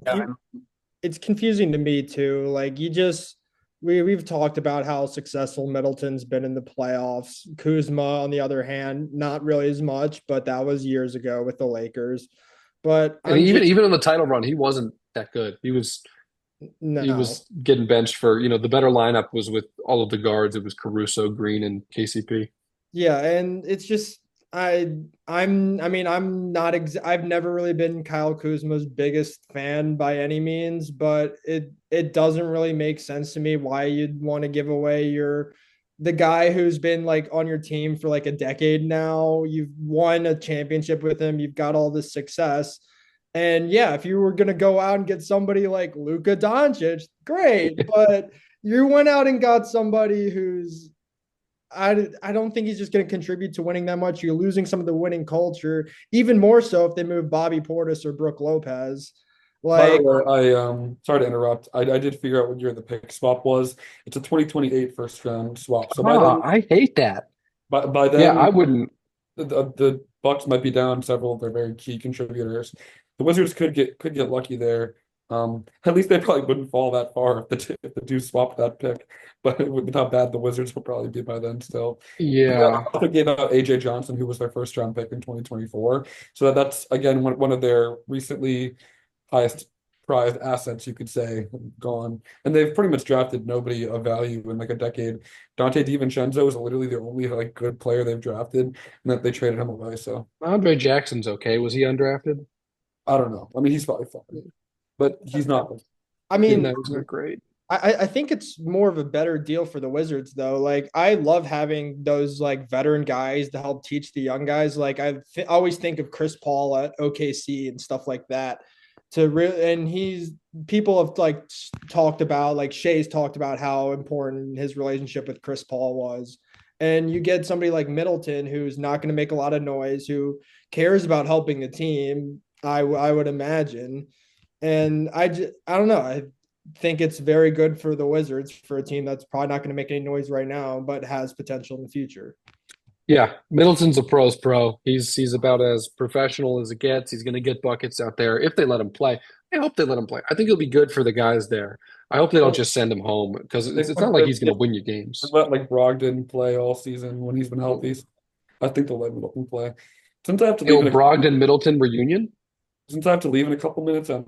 Speaker 4: it's confusing to me too. Like you just we've talked about how successful Middleton's been in the playoffs. Kuzma, on the other hand, not really as much, but that was years ago with the Lakers. But
Speaker 1: And
Speaker 4: I'm just
Speaker 1: even on the title run, he wasn't that good. He
Speaker 4: no.
Speaker 1: was getting benched for, the better lineup was with all of the guards. It was Caruso, Green, and KCP.
Speaker 4: Yeah, and it's just I'm not I've never really been Kyle Kuzma's biggest fan by any means, but it doesn't really make sense to me why you'd want to give away the guy who's been like on your team for like a decade now. You've won a championship with him, you've got all this success. And yeah, if you were gonna go out and get somebody like Luka Doncic, great. But you went out and got somebody who's I don't think he's just going to contribute to winning that much. You're losing some of the winning culture, even more so if they move Bobby Portis or Brooke Lopez.
Speaker 2: By the
Speaker 4: Like,
Speaker 2: way, I sorry to interrupt. I did figure out what year the pick swap was. It's a 2028 first round swap. So
Speaker 1: I hate that.
Speaker 2: by
Speaker 1: Yeah, I
Speaker 2: then,
Speaker 1: wouldn't.
Speaker 2: the Bucks might be down several of their very key contributors. The Wizards could get lucky there. At least they probably wouldn't fall that far if the two swapped that pick. But with how bad the Wizards will probably be by then still. But they
Speaker 1: Yeah.
Speaker 2: also gave out AJ Johnson, who was their first round pick in 2024. So that's again one of their recently highest prized assets, you could say, gone. And they've pretty much drafted nobody of value in like a decade. Dante DiVincenzo is literally the only like good player they've drafted, and that they traded him away. So
Speaker 1: Andre Jackson's okay. Was he undrafted?
Speaker 2: I don't know. I mean, he's probably fine, but he's not.
Speaker 4: I
Speaker 1: Yeah,
Speaker 4: mean,
Speaker 1: no, he's not great.
Speaker 4: I think it's more of a better deal for the Wizards though. Like I love having those like veteran guys to help teach the young guys. Like always think of Chris Paul at OKC and stuff like that. To really, and he's people have like talked about like Shay's talked about how important his relationship with Chris Paul was. And you get somebody like Middleton who's not going to make a lot of noise, who cares about helping the team. I would imagine, and I don't know. I think it's very good for the Wizards, for a team that's probably not going to make any noise right now, but has potential in the future.
Speaker 1: Yeah, Middleton's a pro's pro. He's about as professional as it gets. He's going to get buckets out there if they let him play. I hope they let him play. I think he'll be good for the guys there. I hope they don't
Speaker 2: Well,
Speaker 1: just send him home because
Speaker 2: they
Speaker 1: it's not like he's going
Speaker 2: they
Speaker 1: to win you games.
Speaker 2: let like Brogdon play all season when he's been healthy. I think they'll let Middleton play. Since I have to
Speaker 1: The
Speaker 2: leave in
Speaker 1: old
Speaker 2: a couple,
Speaker 1: Brogdon Middleton reunion.
Speaker 2: since I have to leave in a couple minutes, I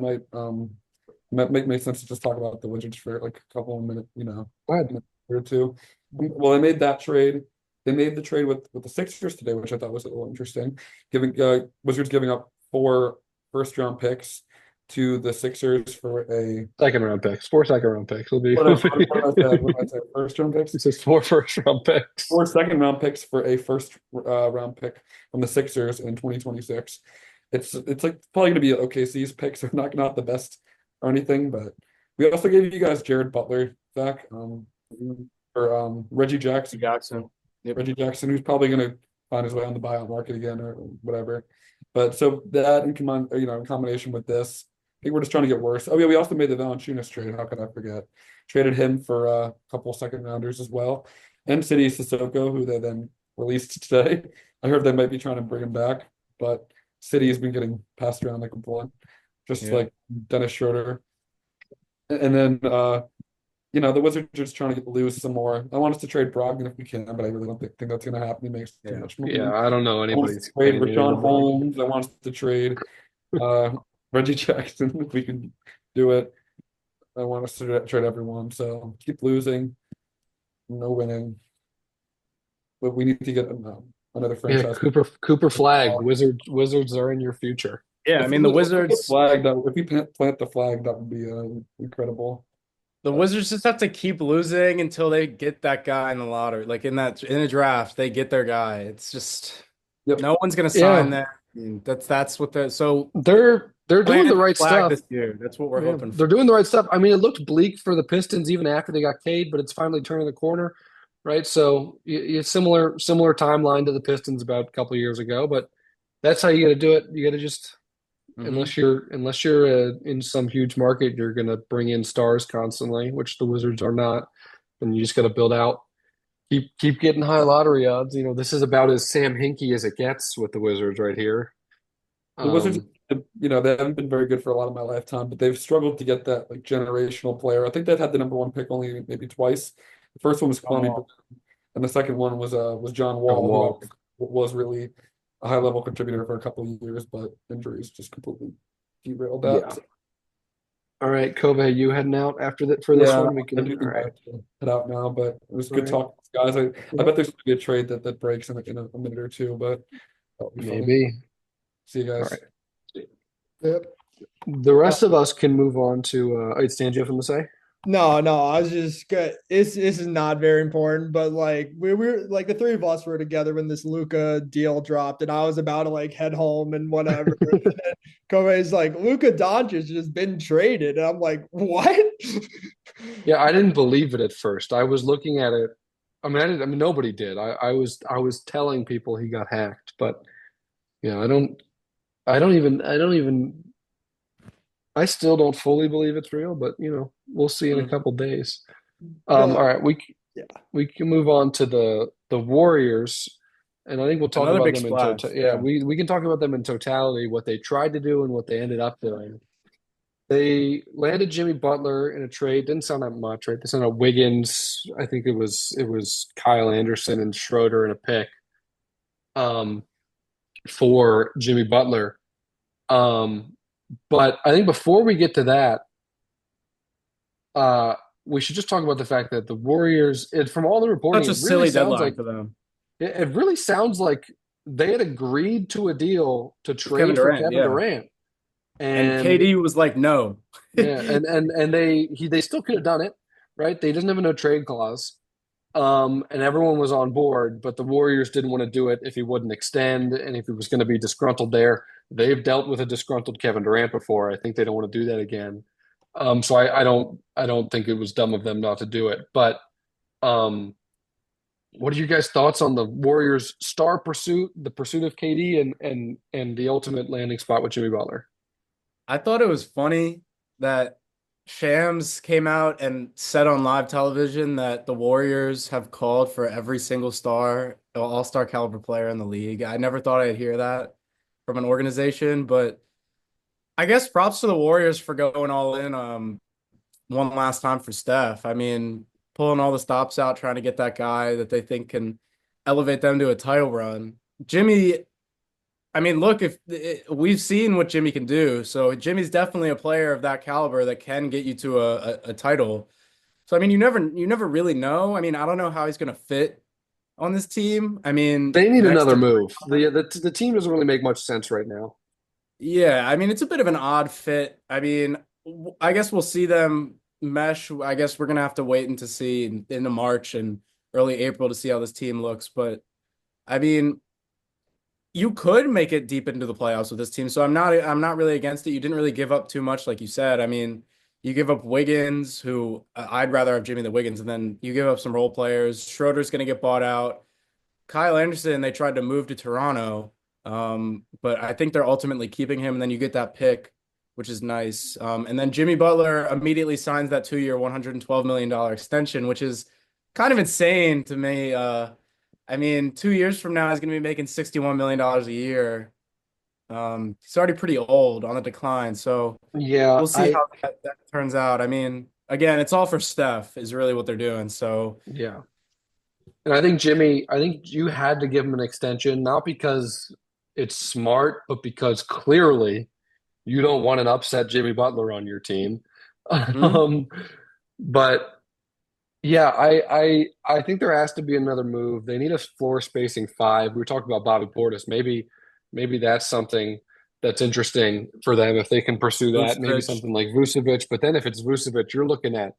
Speaker 2: might make sense to just talk about the Wizards for like a couple of minutes,
Speaker 1: Go ahead.
Speaker 2: minute or two. Well, they made that trade. They made the trade with the Sixers today, which I thought was a little interesting. Giving Wizards giving up 4 first round picks to the Sixers for a
Speaker 1: Second round picks, 4 second round picks. Will be.
Speaker 2: what did I say? What did I say? First round picks?
Speaker 1: He says 4 first round picks.
Speaker 2: 4 second round picks for a first round pick from the Sixers in 2026. It's like probably going to be OKC's picks. They're not the best or anything, but we also gave you guys Jared Butler back, or Reggie Jackson.
Speaker 3: Yep.
Speaker 2: Reggie Jackson, who's probably going to find his way on the buyout market again or whatever. But so that in combination with this, I think we're just trying to get worse. Oh yeah, we also made the Valanciunas trade. How could I forget? Traded him for a couple second rounders as well, and City Sissoko, who they then released today. I heard they might be trying to bring him back, but City has been getting passed around like a blunt, just
Speaker 3: Yeah.
Speaker 2: like Dennis Schroeder. And then the Wizards are just trying to lose some more. I want us to trade Brogdon if we can, but I really don't think that's going to happen. He makes too
Speaker 3: Yeah.
Speaker 2: much money.
Speaker 1: Yeah, I don't know
Speaker 2: I want us to
Speaker 1: anybody's
Speaker 2: trade
Speaker 1: paying
Speaker 2: Rashawn
Speaker 1: anything for Brogdon.
Speaker 2: Holmes. I want us to trade Reggie Jackson if we can do it. I want us to trade everyone. So keep losing, no winning. But we need to get another
Speaker 1: Yeah,
Speaker 2: franchise.
Speaker 1: Cooper flag. Wizards are in your future.
Speaker 3: Yeah, I mean the
Speaker 2: If we get
Speaker 3: Wizards.
Speaker 2: flag, if we plant the flag, that would be incredible.
Speaker 3: The Wizards just have to keep losing until they get that guy in the lottery, like in a draft, they get their guy. It's just
Speaker 2: Yep.
Speaker 3: no one's gonna sign
Speaker 1: Yeah,
Speaker 3: there. I mean, that's what the so
Speaker 1: they're doing the
Speaker 3: plant the
Speaker 1: right
Speaker 3: flag
Speaker 1: stuff.
Speaker 3: this year. That's what we're
Speaker 1: Yeah,
Speaker 3: hoping for.
Speaker 1: they're doing the right stuff. I mean, it looked bleak for the Pistons even after they got Cade, but it's finally turning the corner, right? So similar timeline to the Pistons about a couple of years ago, but that's how you got to do it. You got to just
Speaker 3: Mhm.
Speaker 1: unless you're in some huge market, you're going to bring in stars constantly, which the Wizards are not. And you just got to build out. Keep getting high lottery odds. This is about as Sam Hinkie as it gets with the Wizards right here.
Speaker 2: The Wizards,
Speaker 1: Um,
Speaker 2: they haven't been very good for a lot of my lifetime, but they've struggled to get that like generational player. I think they've had the number one pick only maybe twice. The first one was
Speaker 3: John
Speaker 2: Kwame,
Speaker 3: Wall.
Speaker 2: and the second one was John
Speaker 1: John
Speaker 2: Wall, who
Speaker 1: Wall.
Speaker 2: was really a high level contributor for a couple of years, but injuries just completely derailed that.
Speaker 1: Yeah. All right, Kobe, you heading out after that for this
Speaker 2: Yeah,
Speaker 1: one? We
Speaker 2: I
Speaker 1: can.
Speaker 2: do
Speaker 1: All
Speaker 2: think I
Speaker 1: right.
Speaker 2: have to head out now, but it was
Speaker 1: All
Speaker 2: good
Speaker 1: right.
Speaker 2: talking to you guys. I
Speaker 1: Yeah,
Speaker 2: bet there's going to be a trade that breaks in a minute or two, but that'll be funny.
Speaker 1: maybe.
Speaker 2: See you
Speaker 1: All
Speaker 2: guys.
Speaker 1: right.
Speaker 4: Yep.
Speaker 1: The rest of us can move on to. Stan, do you have something to say?
Speaker 4: No, no, I was just good. This is not very important, but like we were like the three of us were together when this Luka deal dropped, and I was about to like head home and whatever. And then Kobe's like, Luka Doncic has been traded, and I'm like, what?
Speaker 1: Yeah, I didn't believe it at first. I was looking at it. I mean, nobody did. I was telling people he got hacked, but I don't. I don't even. I still don't fully believe it's real, but we'll see in a
Speaker 3: Mhm.
Speaker 1: couple days. All
Speaker 4: The
Speaker 1: right,
Speaker 4: Yeah.
Speaker 1: we can move on to the Warriors, and I think we'll talk
Speaker 3: Another
Speaker 1: about
Speaker 3: big
Speaker 1: them in
Speaker 3: splash.
Speaker 1: total. Yeah,
Speaker 3: Yeah.
Speaker 1: we can talk about them in totality, what they tried to do and what they ended up doing. They landed Jimmy Butler in a trade. Didn't sound that much, right? They sent out Wiggins. I think it was Kyle Anderson and Schroeder in a pick um, for Jimmy Butler. Um, but I think before we get to that, uh, we should just talk about the fact that the Warriors, from all the reporting,
Speaker 3: Such a
Speaker 1: it really
Speaker 3: silly
Speaker 1: sounds
Speaker 3: deadline
Speaker 1: like
Speaker 3: for them.
Speaker 1: it really sounds like they had agreed to a deal to
Speaker 3: With Kevin
Speaker 1: trade for
Speaker 3: Durant,
Speaker 1: Kevin
Speaker 3: yeah.
Speaker 1: Durant,
Speaker 3: And
Speaker 1: and
Speaker 3: KD was like, no.
Speaker 1: yeah, and they still could have done it, right? They didn't have a no trade clause, and everyone was on board, but the Warriors didn't want to do it if he wouldn't extend and if he was going to be disgruntled there. They've dealt with a disgruntled Kevin Durant before. I think they don't want to do that again. So I don't think it was dumb of them not to do it. But um, what are you guys' thoughts on the Warriors' star pursuit, the pursuit of KD, and the ultimate landing spot with Jimmy Butler?
Speaker 3: I thought it was funny that Shams came out and said on live television that the Warriors have called for every single all-star caliber player in the league. I never thought I'd hear that from an organization, but I guess props to the Warriors for going all in one last time for Steph. I mean, pulling all the stops out, trying to get that guy that they think can elevate them to a title run. Jimmy, I mean, look, we've seen what Jimmy can do, so Jimmy's definitely a player of that caliber that can get you to a title. So I mean, you never really know. I mean, I don't know how he's going to fit on this team. I mean,
Speaker 1: They need
Speaker 3: next
Speaker 1: another
Speaker 3: to
Speaker 1: move. The team doesn't really make much sense right now.
Speaker 3: yeah, I mean, it's a bit of an odd fit. I mean, I guess we'll see them mesh. I guess we're gonna have to wait and to see into March and early April to see how this team looks. But I mean, you could make it deep into the playoffs with this team. So I'm not really against it. You didn't really give up too much, like you said. I mean, you give up Wiggins, who I'd rather have Jimmy than Wiggins, and then you give up some role players. Schroeder's gonna get bought out. Kyle Anderson, they tried to move to Toronto, but I think they're ultimately keeping him. And then you get that pick, which is nice. And then Jimmy Butler immediately signs that 2-year, $112 million extension, which is kind of insane to me. I mean, 2 years from now, he's going to be making $61 million a year. He's already pretty old on the decline. So
Speaker 1: Yeah,
Speaker 3: we'll see
Speaker 1: I
Speaker 3: how that turns out. I mean, again, it's all for Steph is really what they're doing. So
Speaker 1: Yeah. And I think Jimmy, I think you had to give him an extension, not because it's smart, but because clearly you don't want an upset Jimmy Butler on your team.
Speaker 3: mhm.
Speaker 1: Um, but yeah, I think there has to be another move. They need a floor spacing five. We were talking about Bobby Portis. Maybe that's something that's interesting for them if they can pursue that. Maybe
Speaker 3: Vucevic,
Speaker 1: something like Vucevic. But then if it's Vucevic, you're looking at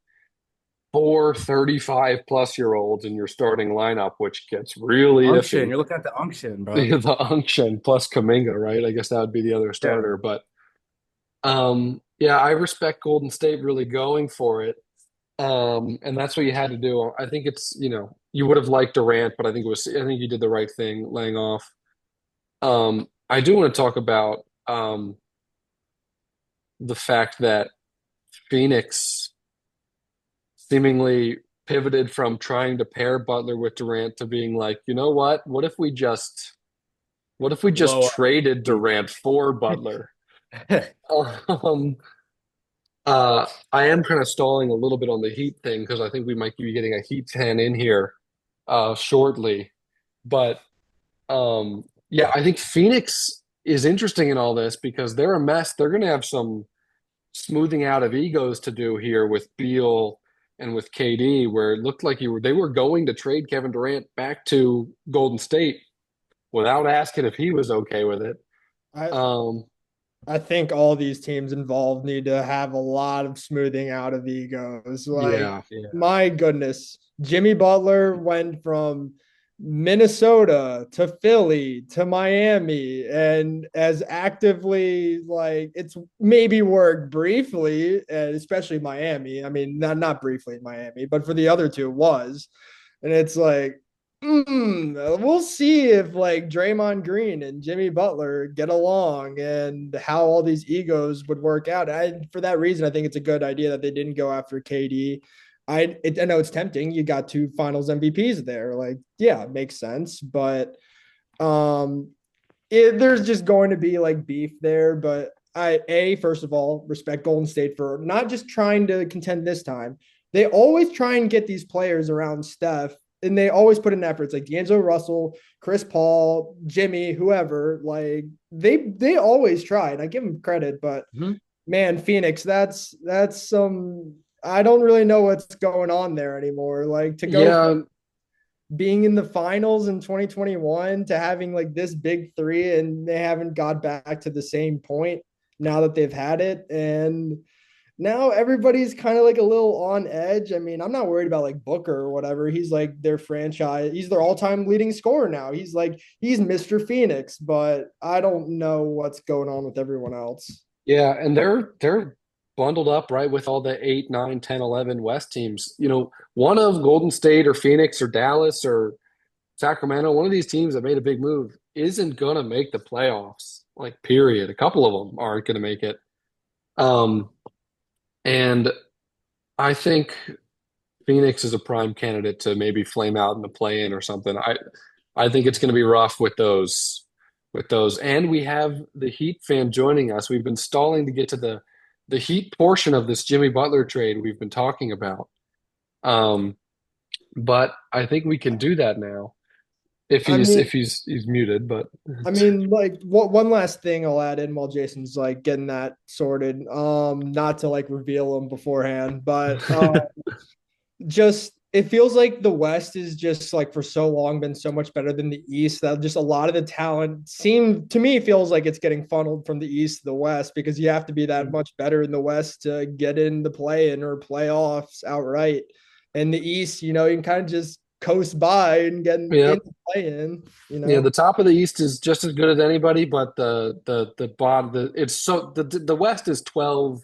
Speaker 1: four 35 plus year olds in your starting lineup, which gets really
Speaker 3: unction.
Speaker 1: iffy.
Speaker 3: You're looking at the unction, bro.
Speaker 1: The unction plus Kaminga, right? I guess that would be the other
Speaker 3: Yeah.
Speaker 1: starter. But yeah, I respect Golden State really going for it. And that's what you had to do. I think it's, you would have liked Durant, but I think you did the right thing laying off. I do want to talk about the fact that Phoenix seemingly pivoted from trying to pair Butler with Durant to being like, you know what? What if we just
Speaker 3: Blow
Speaker 1: traded Durant for Butler?
Speaker 3: up.
Speaker 1: Um, I am kind of stalling a little bit on the Heat thing because I think we might be getting a Heat fan in here shortly. But yeah, I think Phoenix is interesting in all this because they're a mess. They're going to have some smoothing out of egos to do here with Beal and with KD, where it looked like they were going to trade Kevin Durant back to Golden State without asking if he was okay with it.
Speaker 4: I
Speaker 1: Um,
Speaker 4: I think all these teams involved need to have a lot of smoothing out of egos. Like,
Speaker 1: yeah,
Speaker 3: Yeah.
Speaker 4: my goodness, Jimmy Butler went from Minnesota to Philly to Miami and as actively like it's maybe worked briefly, and especially Miami. I mean, not briefly in Miami, but for the other two it was. And it's like, we'll see if like Draymond Green and Jimmy Butler get along and how all these egos would work out. For that reason, I think it's a good idea that they didn't go after KD. I know it's tempting. You got two Finals MVPs there. Like, yeah, it makes sense, but um, there's just going to be like beef there. But first of all, respect Golden State for not just trying to contend this time. They always try and get these players around Steph, and they always put in efforts like D'Angelo Russell, Chris Paul, Jimmy, whoever. Like they always try, and I give them credit. But
Speaker 1: Mhm.
Speaker 4: man, Phoenix, that's some. I don't really know what's going on there anymore. Like to go from
Speaker 1: Yeah,
Speaker 4: being in the finals in 2021 to having like this big three, and they haven't got back to the same point now that they've had it. And now everybody's kind of like a little on edge. I mean, I'm not worried about like Booker or whatever. He's like their franchise, he's their all-time leading scorer now. He's Mr. Phoenix, but I don't know what's going on with everyone else.
Speaker 1: yeah, and they're bundled up right with all the 8, 9, 10, 11 West teams. One of Golden State or Phoenix or Dallas or Sacramento, one of these teams that made a big move isn't going to make the playoffs. Like, period. A couple of them aren't going to make it. Um, and I think Phoenix is a prime candidate to maybe flame out in the play-in or something. I think it's going to be rough with those. And we have the Heat fan joining us. We've been stalling to get to the Heat portion of this Jimmy Butler trade we've been talking about. Um, but I think we can do that now if
Speaker 4: I
Speaker 1: he's
Speaker 4: mean,
Speaker 1: if he's muted. But
Speaker 4: like what one last thing I'll add in while Jason's like getting that sorted. Not to like reveal them beforehand, but just it feels like the West is just like for so long been so much better than the East that just a lot of the talent seem to me feels like it's getting funneled from the East to the West because you have to be that much better in the West to get in the play-in or playoffs outright. And the East, you can kind of just coast by and get in
Speaker 1: yeah,
Speaker 4: the play-in,
Speaker 1: yeah, the top of the East is just as good as anybody, but the bottom the West is 12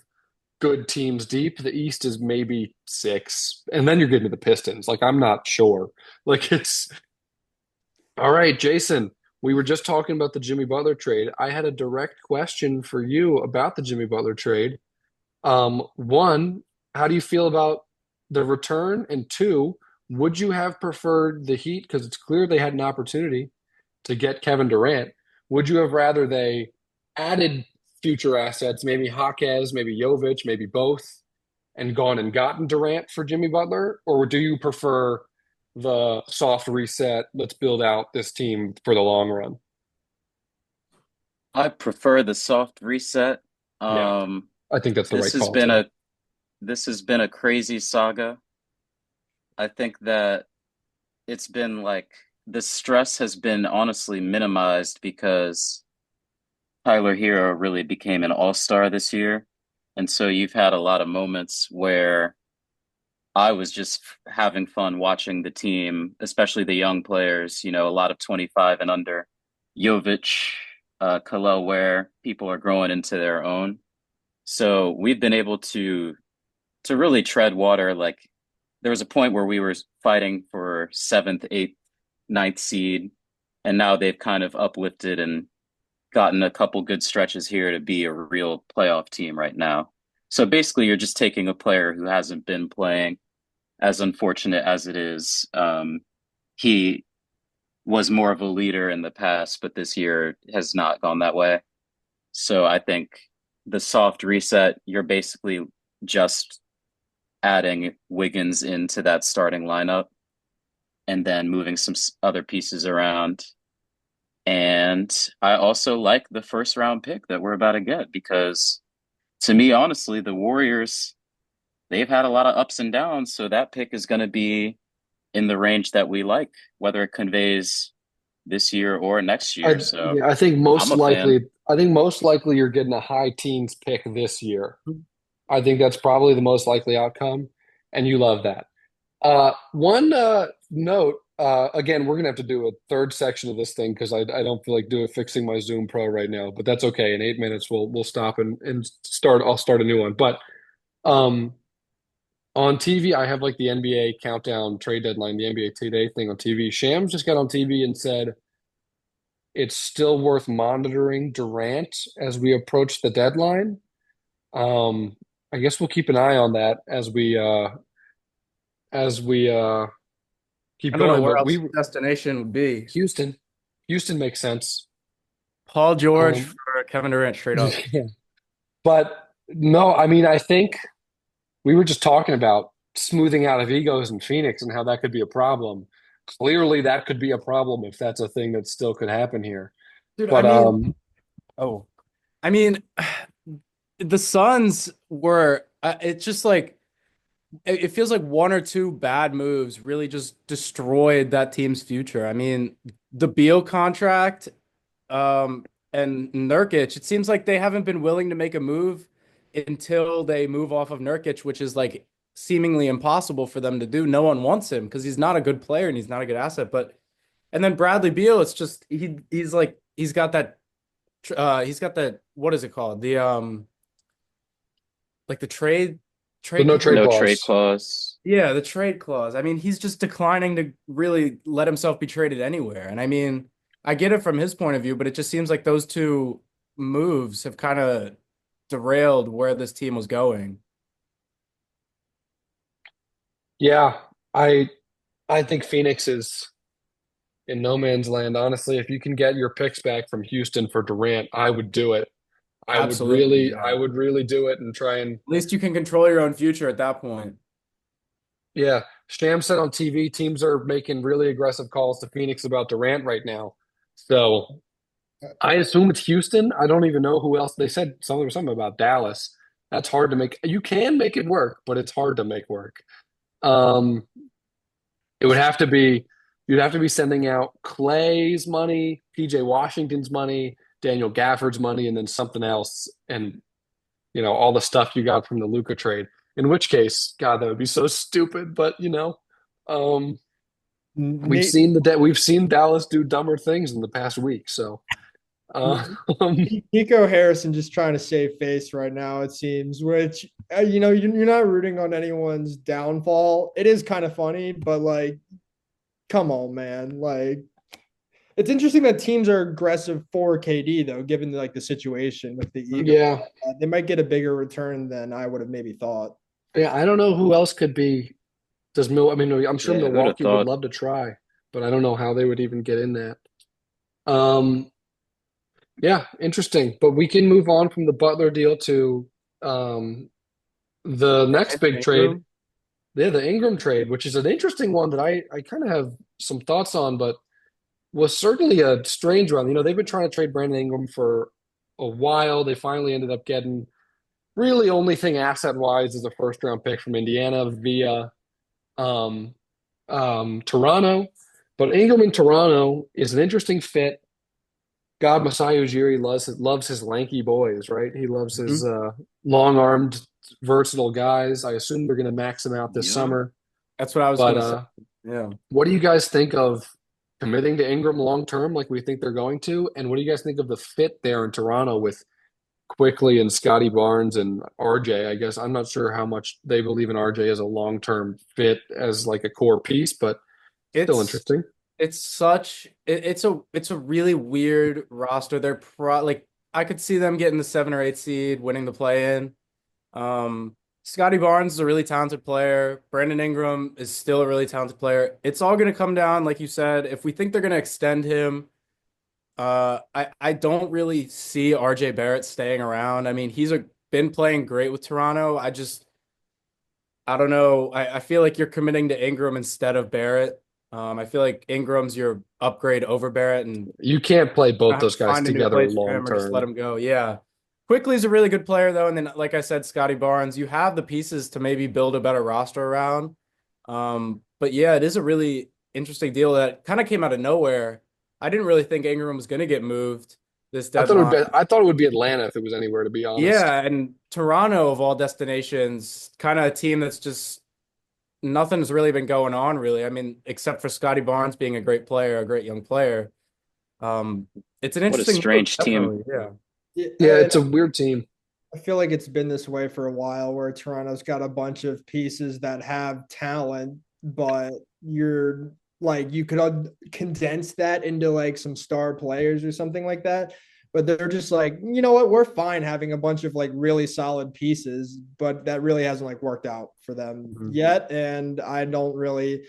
Speaker 1: good teams deep. The East is maybe six, and then you're getting to the Pistons. Like I'm not sure. Like it's all right, Jason. We were just talking about the Jimmy Butler trade. I had a direct question for you about the Jimmy Butler trade. One, how do you feel about the return? And two, would you have preferred the Heat because it's clear they had an opportunity to get Kevin Durant? Would you have rather they added future assets, maybe Jaquez, maybe Jovic, maybe both, and gone and gotten Durant for Jimmy Butler, or do you prefer the soft reset? Let's build out this team for the long run.
Speaker 5: I prefer the soft reset.
Speaker 1: Yeah,
Speaker 5: Um,
Speaker 1: I think that's the
Speaker 5: this
Speaker 1: right
Speaker 5: has
Speaker 1: call
Speaker 5: been
Speaker 1: too.
Speaker 5: a crazy saga. I think that it's been like the stress has been honestly minimized because Tyler Hero really became an all-star this year. And so you've had a lot of moments where I was just having fun watching the team, especially the young players, a lot of 25 and under. Jovic, Kalel, where people are growing into their own. So we've been able to really tread water. Like there was a point where we were fighting for seventh, eighth, ninth seed, and now they've kind of uplifted and gotten a couple good stretches here to be a real playoff team right now. So basically, you're just taking a player who hasn't been playing, as unfortunate as it is. He was more of a leader in the past, but this year has not gone that way. So I think the soft reset, you're basically just adding Wiggins into that starting lineup and then moving some other pieces around. And I also like the first round pick that we're about to get because to me, honestly, the Warriors, they've had a lot of ups and downs. So that pick is going to be in the range that we like, whether it conveys this year or next year. So
Speaker 1: Yeah, I think
Speaker 5: I'm a fan.
Speaker 1: most likely you're getting a high teens pick this year. I think that's probably the most likely outcome, and you love that. One note, again, we're gonna have to do a third section of this thing because I don't feel like fixing my Zoom Pro right now, but that's okay. In 8 minutes, we'll stop and start. I'll start a new one. But um, on TV, I have like the NBA countdown trade deadline, the NBA today thing on TV. Shams just got on TV and said it's still worth monitoring Durant as we approach the deadline. Um, I guess we'll keep an eye on that as we keep
Speaker 3: I don't know
Speaker 1: going.
Speaker 3: where
Speaker 1: But
Speaker 3: else
Speaker 1: we
Speaker 3: destination would be.
Speaker 1: Houston, Houston makes sense.
Speaker 3: Paul George
Speaker 1: Um,
Speaker 3: for Kevin Durant straight up.
Speaker 1: yeah. But no, I mean, I think we were just talking about smoothing out of egos in Phoenix and how that could be a problem. Clearly, that could be a problem if that's a thing that still could happen here.
Speaker 3: Dude, I
Speaker 1: But
Speaker 3: mean, oh, I mean, the Suns were, it's just like, it feels like one or two bad moves really just destroyed that team's future. I mean, the Beal contract, and Nurkic, it seems like they haven't been willing to make a move until they move off of Nurkic, which is like seemingly impossible for them to do. No one wants him because he's not a good player and he's not a good asset. But and then Bradley Beal, it's just he's like he's got that what is it called? The like the
Speaker 1: the
Speaker 3: trade
Speaker 1: no trade
Speaker 5: No
Speaker 3: component.
Speaker 5: trade
Speaker 1: clause.
Speaker 5: clause.
Speaker 3: Yeah, the trade clause. I mean, he's just declining to really let himself be traded anywhere. And I mean, I get it from his point of view, but it just seems like those two moves have kind of derailed where this team was going.
Speaker 1: Yeah, I I think Phoenix is in no man's land. Honestly, if you can get your picks back from Houston for Durant, I would do it.
Speaker 3: Absolutely,
Speaker 1: I
Speaker 3: yeah.
Speaker 1: would really do it and try and
Speaker 3: At least you can control your own future at that point.
Speaker 1: yeah. Sham said on TV, teams are making really aggressive calls to Phoenix about Durant right now. So I assume it's Houston. I don't even know who else. They said something about Dallas. That's hard to make. You can make it work, but it's hard to make work. Um, it would have to be you'd have to be sending out Clay's money, PJ Washington's money, Daniel Gafford's money, and then something else, and all the stuff you got from the Luka trade. In which case, God, that would be so stupid. But um,
Speaker 4: Nate,
Speaker 1: we've seen Dallas do dumber things in the past week. So, uh,
Speaker 4: Nico Harrison just trying to save face right now, it seems, which, you're not rooting on anyone's downfall. It is kind of funny, but like, come on, man. Like, it's interesting that teams are aggressive for KD, though, given like the situation with the Eagles.
Speaker 1: yeah,
Speaker 4: They might get a bigger return than I would have maybe thought.
Speaker 1: yeah. I don't know who else could be. Does Mil? I mean, I'm sure
Speaker 5: Yeah, who'd have
Speaker 1: Milwaukee would
Speaker 5: thought?
Speaker 1: love to try, but I don't know how they would even get in that. Um, yeah, interesting. But we can move on from the Butler deal to um The next
Speaker 3: Anthony
Speaker 1: big trade,
Speaker 3: Ingram.
Speaker 1: yeah, the Ingram trade, which is an interesting one that I kind of have some thoughts on, but was certainly a strange one. They've been trying to trade Brandon Ingram for a while. They finally ended up getting really only thing asset wise is a first round pick from Indiana via um, Toronto. But Ingram in Toronto is an interesting fit. God, Masai Ujiri loves his lanky boys, right? He loves his
Speaker 3: Mhm.
Speaker 1: long armed, versatile guys. I assume they're going to max him out this
Speaker 5: Yeah.
Speaker 1: summer.
Speaker 3: That's what I was
Speaker 1: But
Speaker 3: gonna say. Yeah.
Speaker 1: what do you guys think of committing to Ingram long term, like we think they're going to? And what do you guys think of the fit there in Toronto with Quickly and Scotty Barnes and RJ? I guess I'm not sure how much they believe in RJ as a long term fit as like a core piece, but still
Speaker 3: It's
Speaker 1: interesting.
Speaker 3: it's a really weird roster. They're like I could see them getting the 7 or 8 seed, winning the play in. Scotty Barnes is a really talented player. Brandon Ingram is still a really talented player. It's all going to come down, like you said, if we think they're going to extend him. I don't really see RJ Barrett staying around. I mean, been playing great with Toronto. I don't know. I feel like you're committing to Ingram instead of Barrett. I feel like Ingram's your upgrade over Barrett, and
Speaker 1: You can't play both
Speaker 3: have
Speaker 1: those
Speaker 3: to
Speaker 1: guys
Speaker 3: find a new
Speaker 1: together
Speaker 3: place for
Speaker 1: long
Speaker 3: him or just let
Speaker 1: term.
Speaker 3: him go. Yeah. Quickly's a really good player though, and then like I said, Scotty Barnes, you have the pieces to maybe build a better roster around. But yeah, it is a really interesting deal that kind of came out of nowhere. I didn't really think Ingram was going to get moved this deadline.
Speaker 1: I thought it would be Atlanta if it was anywhere, to be honest.
Speaker 3: Yeah, and Toronto of all destinations, kind of a team that's just nothing's really been going on really. I mean, except for Scotty Barnes being a great player, a great young player. Um, it's an
Speaker 5: What a
Speaker 3: interesting move,
Speaker 5: strange team.
Speaker 3: definitely. Yeah.
Speaker 4: Yeah,
Speaker 1: Yeah,
Speaker 4: and
Speaker 1: it's a weird team.
Speaker 4: I feel like it's been this way for a while where Toronto's got a bunch of pieces that have talent, but you're like you could condense that into like some star players or something like that. But they're just like, you know what, we're fine having a bunch of like really solid pieces, but that really hasn't like worked out for them
Speaker 3: Mhm.
Speaker 4: yet. And I don't really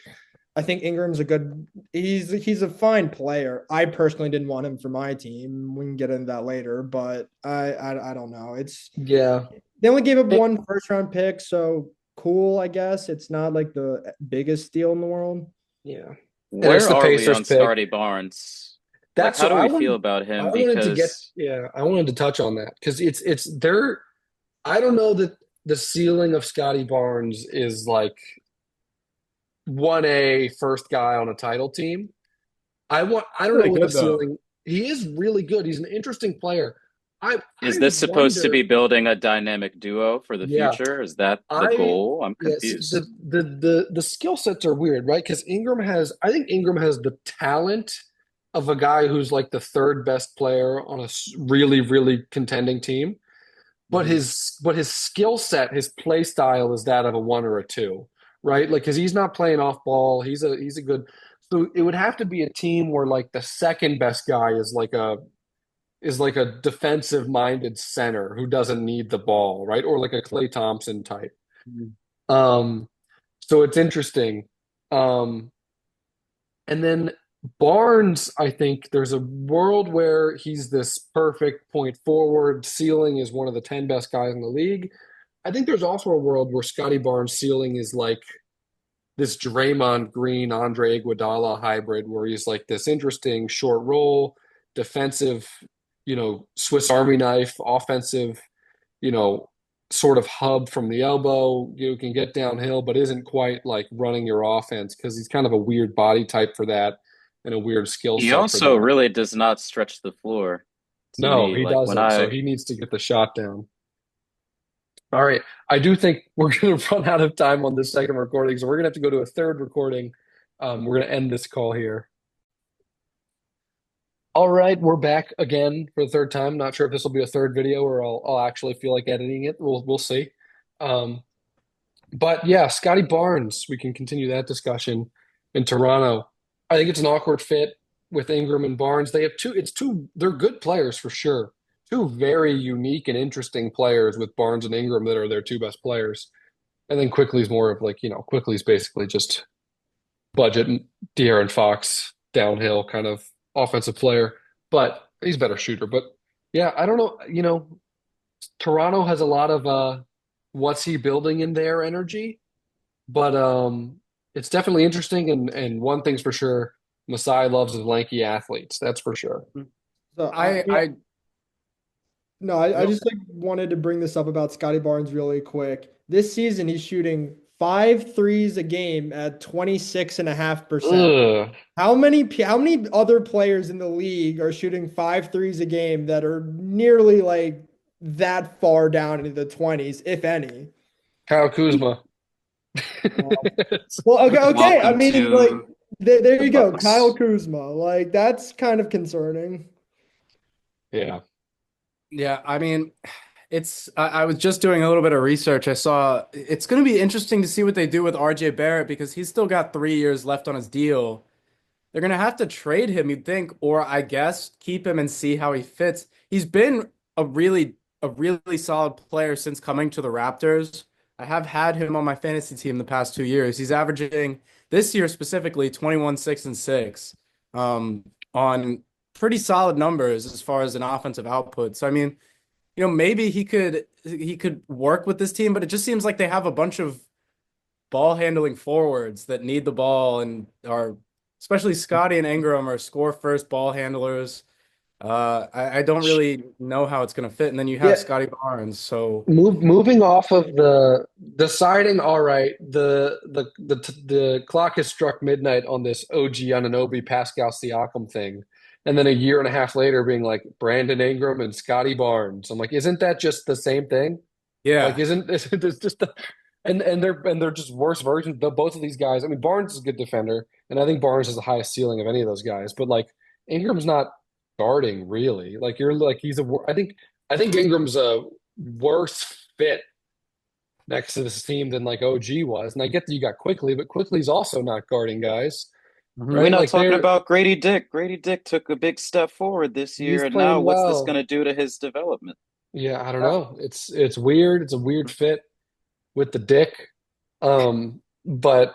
Speaker 4: I think Ingram's a good he's a fine player. I personally didn't want him for my team. We can get into that later, but I don't know. It's
Speaker 1: Yeah.
Speaker 4: they only gave up
Speaker 1: It-
Speaker 4: one first round pick, so cool, I guess. It's not like the biggest deal in the world.
Speaker 1: yeah. And it's
Speaker 5: Where
Speaker 1: the
Speaker 5: are we
Speaker 1: Pacers
Speaker 5: on
Speaker 1: pick.
Speaker 5: Scotty Barnes? Like,
Speaker 1: That's
Speaker 5: how
Speaker 1: what
Speaker 5: do we feel about
Speaker 1: I
Speaker 5: him?
Speaker 1: wanted to get,
Speaker 5: Because
Speaker 1: yeah, I wanted to touch on that because it's there. I don't know that the ceiling of Scotty Barnes is like 1A first guy on a title team. I don't know
Speaker 3: Really
Speaker 1: what the
Speaker 3: good though.
Speaker 1: ceiling. He is really good. He's an interesting player. I
Speaker 5: is this supposed to
Speaker 1: wonder,
Speaker 5: be building a dynamic duo for the
Speaker 1: yeah,
Speaker 5: future? Is that the
Speaker 1: I
Speaker 5: goal? I'm
Speaker 1: yes,
Speaker 5: confused.
Speaker 1: the skill sets are weird, right? Because I think Ingram has the talent of a guy who's like the third best player on a really, really contending team. But
Speaker 3: Mhm.
Speaker 1: his skill set, his play style is that of a one or a two, right? Like because he's not playing off ball. He's a good. So it would have to be a team where like the second best guy is like a defensive minded center who doesn't need the ball, right? Or like a Klay Thompson type.
Speaker 3: Mhm.
Speaker 1: Um, so it's interesting. Um, and then Barnes, I think there's a world where he's this perfect point forward. Ceiling is one of the 10 best guys in the league. I think there's also a world where Scotty Barnes' ceiling is like this Draymond Green, Andre Iguodala hybrid, where he's like this interesting short roll, defensive, Swiss Army knife, offensive, you know, sort of hub from the elbow. You can get downhill, but isn't quite like running your offense because he's kind of a weird body type for that and a weird skill
Speaker 5: He
Speaker 1: set for
Speaker 5: also
Speaker 1: that.
Speaker 5: really does not stretch the floor to
Speaker 1: No,
Speaker 5: me.
Speaker 1: he
Speaker 5: Like when
Speaker 1: doesn't. So
Speaker 5: I
Speaker 1: he needs to get the shot down. All right. I do think we're going to run out of time on this second recording, so we're going to have to go to a third recording. We're going to end this call here. All right, we're back again for the third time. Not sure if this will be a third video or I'll actually feel like editing it. We'll see. Um, but yeah, Scotty Barnes, we can continue that discussion in Toronto. I think it's an awkward fit with Ingram and Barnes. They have they're good players for sure. Two very unique and interesting players with Barnes and Ingram that are their two best players. And then Quickly's more of like, Quickly's basically just budget and De'Aaron Fox downhill kind of offensive player, but he's a better shooter. But yeah, I don't know. Toronto has a lot of what's he building in their energy. But it's definitely interesting, and one thing's for sure, Masai loves his lanky athletes. That's for sure.
Speaker 4: So
Speaker 3: I
Speaker 4: yeah,
Speaker 3: I
Speaker 4: no, I
Speaker 3: go.
Speaker 4: just like wanted to bring this up about Scotty Barnes really quick. This season, he's shooting 5 threes a game at 26.5%.
Speaker 1: Ugh.
Speaker 4: How many other players in the league are shooting 5 threes a game that are nearly like that far down into the 20s, if any?
Speaker 1: Kyle Kuzma.
Speaker 4: Well, okay, okay. I
Speaker 5: Welcome
Speaker 4: mean, like
Speaker 5: to
Speaker 4: there
Speaker 5: the
Speaker 4: you go, Kyle
Speaker 5: Bucks.
Speaker 4: Kuzma. Like that's kind of concerning.
Speaker 1: Yeah.
Speaker 3: Yeah, I mean, I was just doing a little bit of research. I saw it's going to be interesting to see what they do with RJ Barrett because he's still got 3 years left on his deal. They're going to have to trade him, you'd think, or I guess keep him and see how he fits. He's been a really solid player since coming to the Raptors. I have had him on my fantasy team the past 2 years. He's averaging this year specifically 21, 6, and 6 on pretty solid numbers as far as an offensive output. So I mean, maybe he could work with this team, but it just seems like they have a bunch of ball handling forwards that need the ball and are especially Scotty and Ingram are score first ball handlers. I don't really know how it's going to fit. And then you have
Speaker 1: Yeah.
Speaker 3: Scotty Barnes. So
Speaker 1: Moving off of the deciding, all right, the clock has struck midnight on this OG Anunoby Pascal Siakam thing, and then a year and a half later, being like Brandon Ingram and Scotty Barnes. I'm like, isn't that just the same thing? Like,
Speaker 3: yeah,
Speaker 1: isn't this just the and they're just worse versions of both of these guys. I mean, Barnes is a good defender, and I think Barnes has the highest ceiling of any of those guys. But like Ingram's not guarding really. Like you're like he's a. I think Ingram's a worse fit next to this team than like OG was. And I get that you got Quickly, but Quickly's also not guarding guys,
Speaker 5: Are we
Speaker 1: right?
Speaker 3: Mhm.
Speaker 5: not
Speaker 1: Like
Speaker 5: talking about Grady Dick? Grady Dick took a big step forward this
Speaker 1: he's
Speaker 5: year, and now
Speaker 1: playing
Speaker 5: what's this going
Speaker 1: well.
Speaker 5: to do to his development?
Speaker 1: Yeah, I don't know. It's weird. It's a weird fit with the dick. But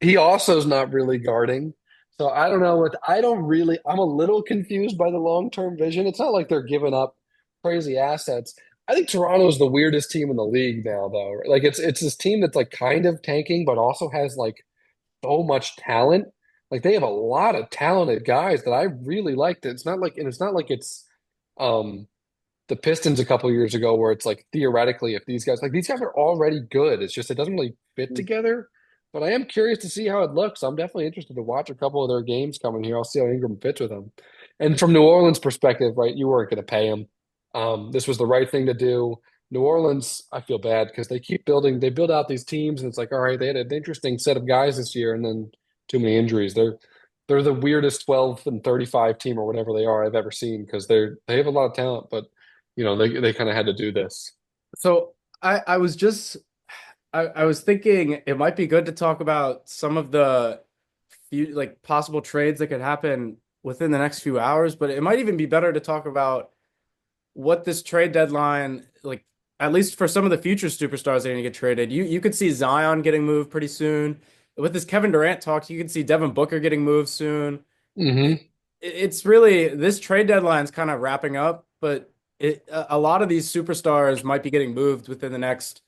Speaker 1: he also is not really guarding. So I don't know what I don't really I'm a little confused by the long-term vision. It's not like they're giving up crazy assets. I think Toronto's the weirdest team in the league now though. Like it's this team that's like kind of tanking but also has like so much talent. Like they have a lot of talented guys that I really liked. It's not like it's um the Pistons a couple years ago where it's like theoretically if these guys are already good. It's just it doesn't really fit together. But I am curious to see how it looks. I'm definitely interested to watch a couple of their games coming here. I'll see how Ingram fits with them. And from New Orleans' perspective, right, you weren't going to pay him. This was the right thing to do. New Orleans, I feel bad because they keep building, they build out these teams, and it's like, all right, they had an interesting set of guys this year, and then too many injuries. They're the weirdest 12 and 35 team or whatever they are I've ever seen because they have a lot of talent, but they kind of had to do this.
Speaker 3: So I was just I was thinking it might be good to talk about some of the few like possible trades that could happen within the next few hours, but it might even be better to talk about what this trade deadline, like at least for some of the future superstars that are going to get traded. You could see Zion getting moved pretty soon. With this Kevin Durant talks, you could see Devin Booker getting moved soon.
Speaker 1: Hmm.
Speaker 3: It's really this trade deadline's kind of wrapping up, but a lot of these superstars might be getting moved within the next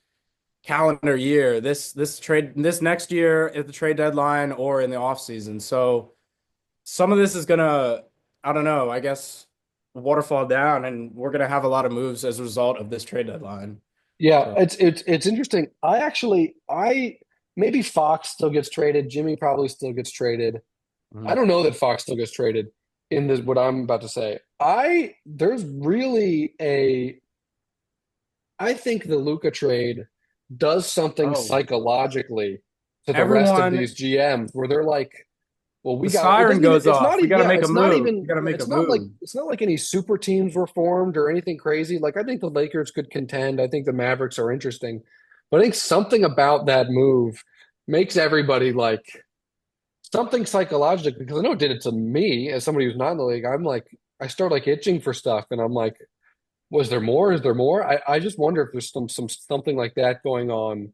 Speaker 3: calendar year. This next year at the trade deadline or in the off season. So some of this is gonna, I don't know, I guess waterfall down, and we're gonna have a lot of moves as a result of this trade deadline.
Speaker 1: Yeah,
Speaker 3: So
Speaker 1: it's interesting. I maybe Fox still gets traded. Jimmy probably still gets traded. I
Speaker 3: mhm.
Speaker 1: don't know that Fox still gets traded in this what I'm about to say. There's really a I think the Luka trade does something
Speaker 3: Oh,
Speaker 1: psychologically to the rest of
Speaker 3: everyone,
Speaker 1: these GMs where they're like, well,
Speaker 3: the
Speaker 1: it
Speaker 3: siren
Speaker 1: doesn't even,
Speaker 3: goes off. We got to make a move. We got to make a move.
Speaker 1: it's not like any super teams were formed or anything crazy. Like, I think the Lakers could contend. I think the Mavericks are interesting. But I think something about that move makes everybody like something psychological because I know it did it to me as somebody who's not in the league. I'm like, I start like itching for stuff and I'm like, was there more? Is there more? I just wonder if there's something like that going on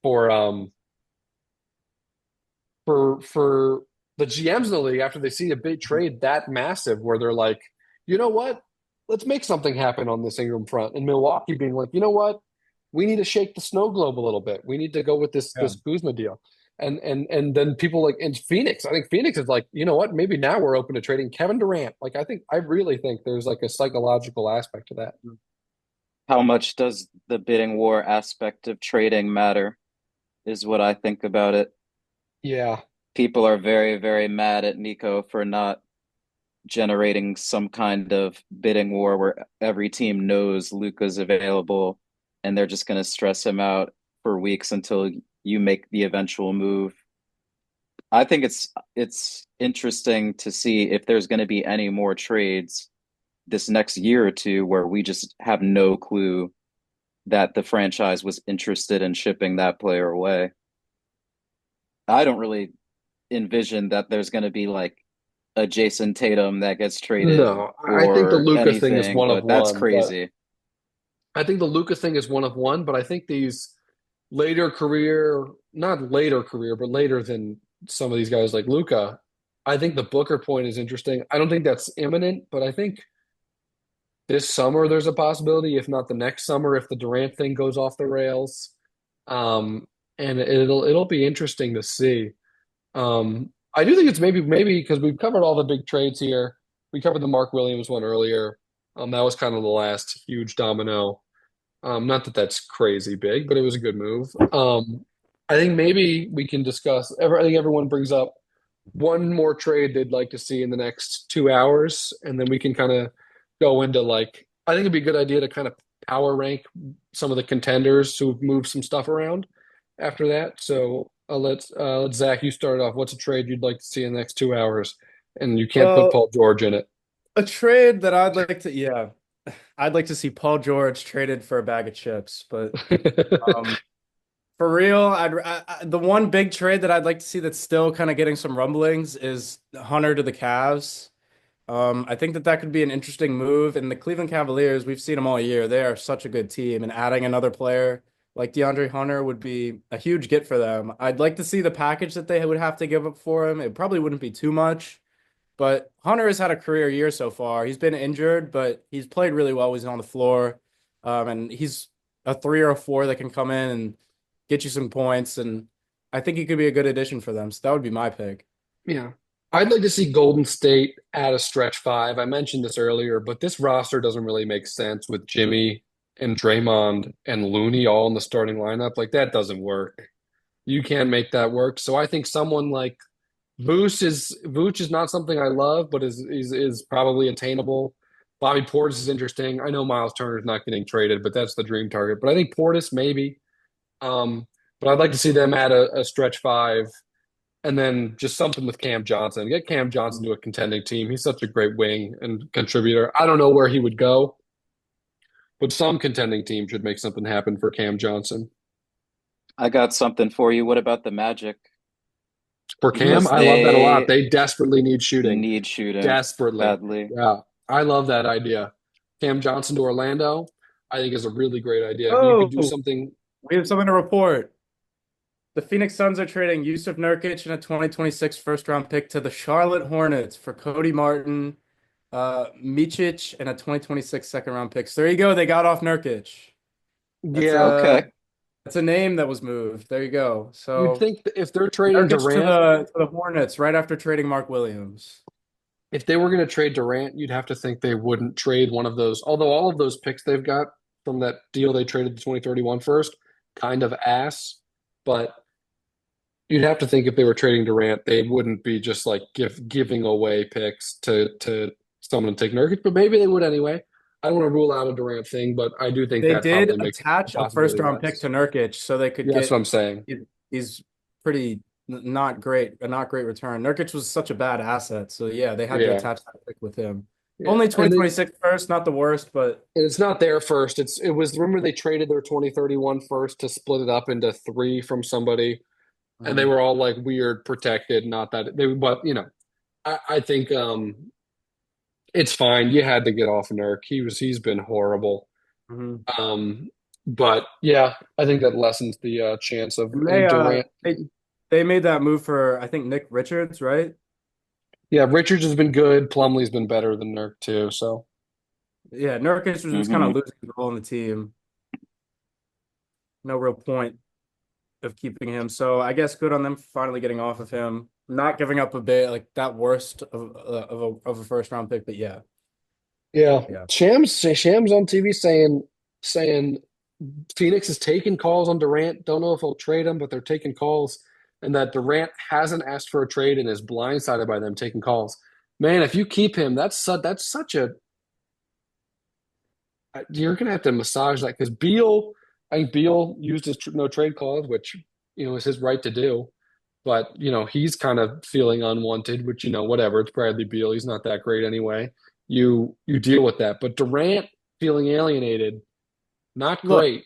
Speaker 1: for for the GMs in the league after they see a big trade that massive where they're like, you know what? Let's make something happen on this Ingram front. And Milwaukee being like, you know what? we need to shake the snow globe a little bit. We need to go with this
Speaker 3: Yeah.
Speaker 1: Kuzma deal. And then people like in Phoenix, I think Phoenix is like, you know what? Maybe now we're open to trading Kevin Durant. Like I really think there's like a psychological aspect to that.
Speaker 5: How much does the bidding war aspect of trading matter, is what I think about it.
Speaker 1: Yeah.
Speaker 5: People are very, very mad at Nico for not generating some kind of bidding war where every team knows Luka's available and they're just going to stress him out for weeks until you make the eventual move. I think it's interesting to see if there's going to be any more trades this next year or two where we just have no clue that the franchise was interested in shipping that player away. I don't really envision that there's going to be like a Jason Tatum that gets traded
Speaker 1: No, I think the
Speaker 5: or
Speaker 1: Luka thing is
Speaker 5: anything,
Speaker 1: one of
Speaker 5: but that's
Speaker 1: one, but
Speaker 5: crazy.
Speaker 1: I think the Luka thing is one of one, but I think these later career, not later career, but later than some of these guys like Luka, I think the Booker point is interesting. I don't think that's imminent, but I think this summer there's a possibility, if not the next summer, if the Durant thing goes off the rails. Um, and it'll be interesting to see. I do think it's maybe because we've covered all the big trades here. We covered the Mark Williams one earlier. That was kind of the last huge domino. Not that that's crazy big, but it was a good move. I think maybe we can discuss. I think everyone brings up one more trade they'd like to see in the next 2 hours, and then we can kind of go into like. I think it'd be a good idea to kind of power rank some of the contenders who've moved some stuff around after that. So let Zach, you start off. What's a trade you'd like to see in the next 2 hours? And you can't put
Speaker 3: Well,
Speaker 1: Paul George in it.
Speaker 3: a trade that yeah, I'd like to see Paul George traded for a bag of chips, but um, for real, the one big trade that I'd like to see that's still kind of getting some rumblings is Hunter to the Cavs. I think that could be an interesting move. And the Cleveland Cavaliers, we've seen them all year. They are such a good team, and adding another player like DeAndre Hunter would be a huge get for them. I'd like to see the package that they would have to give up for him. It probably wouldn't be too much, but Hunter has had a career year so far. He's been injured, but he's played really well when he's on the floor. And he's a 3 or a 4 that can come in and get you some points. And I think he could be a good addition for them. So that would be my pick.
Speaker 1: Yeah. I'd like to see Golden State at a stretch five. I mentioned this earlier, but this roster doesn't really make sense with Jimmy and Draymond and Looney all in the starting lineup. Like that doesn't work. You can't make that work. So I think someone like Vooch is not something I love, but is probably attainable. Bobby Portis is interesting. I know Miles Turner's not getting traded, but that's the dream target. But I think Portis maybe. But I'd like to see them at a stretch five, and then just something with Cam Johnson. Get Cam Johnson to a contending team. He's such a great wing and contributor. I don't know where he would go, but some contending team should make something happen for Cam Johnson.
Speaker 5: I got something for you. What about the Magic?
Speaker 1: For Cam,
Speaker 5: Because
Speaker 1: I love that a lot.
Speaker 5: they
Speaker 1: They desperately need shooting.
Speaker 5: need shooting
Speaker 1: Desperately.
Speaker 5: badly.
Speaker 1: Yeah. I love that idea. Cam Johnson to Orlando, I think is a really great idea. If you could do
Speaker 3: Oh,
Speaker 1: something.
Speaker 3: we have something to report. The Phoenix Suns are trading Yusuf Nurkic and a 2026 first round pick to the Charlotte Hornets for Cody Martin, Micic, and a 2026 second round pick. So there you go. They got off Nurkic. That's
Speaker 1: Yeah.
Speaker 5: Okay.
Speaker 3: that's a name that was moved. There you go.
Speaker 1: You'd
Speaker 3: So
Speaker 1: think that if they're trading
Speaker 3: Nurkic to
Speaker 1: Durant,
Speaker 3: the Hornets right after trading Mark Williams.
Speaker 1: if they were going to trade Durant, you'd have to think they wouldn't trade one of those. Although all of those picks they've got from that deal they traded the 2031 first, kind of ass. But you'd have to think if they were trading Durant, they wouldn't be just like giving away picks to someone to take Nurkic, but maybe they would anyway. I don't want to rule out a Durant thing, but I do think
Speaker 3: They
Speaker 1: that
Speaker 3: did
Speaker 1: probably makes the
Speaker 3: attach a first
Speaker 1: possibility
Speaker 3: round pick
Speaker 1: less.
Speaker 3: to Nurkic so they could
Speaker 1: Yeah, that's
Speaker 3: get
Speaker 1: what I'm saying.
Speaker 3: he's pretty not great, a not great return. Nurkic was such a bad asset. So yeah, they had to
Speaker 1: Yeah,
Speaker 3: attach that pick with him.
Speaker 1: yeah.
Speaker 3: Only
Speaker 1: And
Speaker 3: 2026 first, not the worst, but
Speaker 1: it's not their first. It was remember they traded their 2031 first to split it up into three from somebody, and they were all like weird protected. Not that they, but I think it's fine. You had to get off Nurk. He's been horrible.
Speaker 3: Mhm.
Speaker 1: But yeah, I think that lessens the chance of
Speaker 3: And
Speaker 1: a Durant.
Speaker 3: they made that move for I think Nick Richards, right?
Speaker 1: Yeah, Richards has been good. Plumlee's been better than Nurk too. So
Speaker 3: Yeah, Nurkic was kind
Speaker 5: Hmm.
Speaker 3: of losing the role in the team. no real point of keeping him. So I guess good on them for finally getting off of him, not giving up a bit like that worst of a first round pick. But yeah,
Speaker 1: Yeah,
Speaker 3: yeah.
Speaker 1: Shams on TV saying Phoenix is taking calls on Durant. Don't know if he'll trade him, but they're taking calls, and that Durant hasn't asked for a trade and is blindsided by them taking calls. Man, if you keep him, that's such a you're gonna have to massage that because Beal, I think Beal used his no trade clause, which is his right to do. But he's kind of feeling unwanted, which whatever. It's Bradley Beal. He's not that great anyway. You deal with that. But Durant feeling alienated, not
Speaker 3: Look,
Speaker 1: great.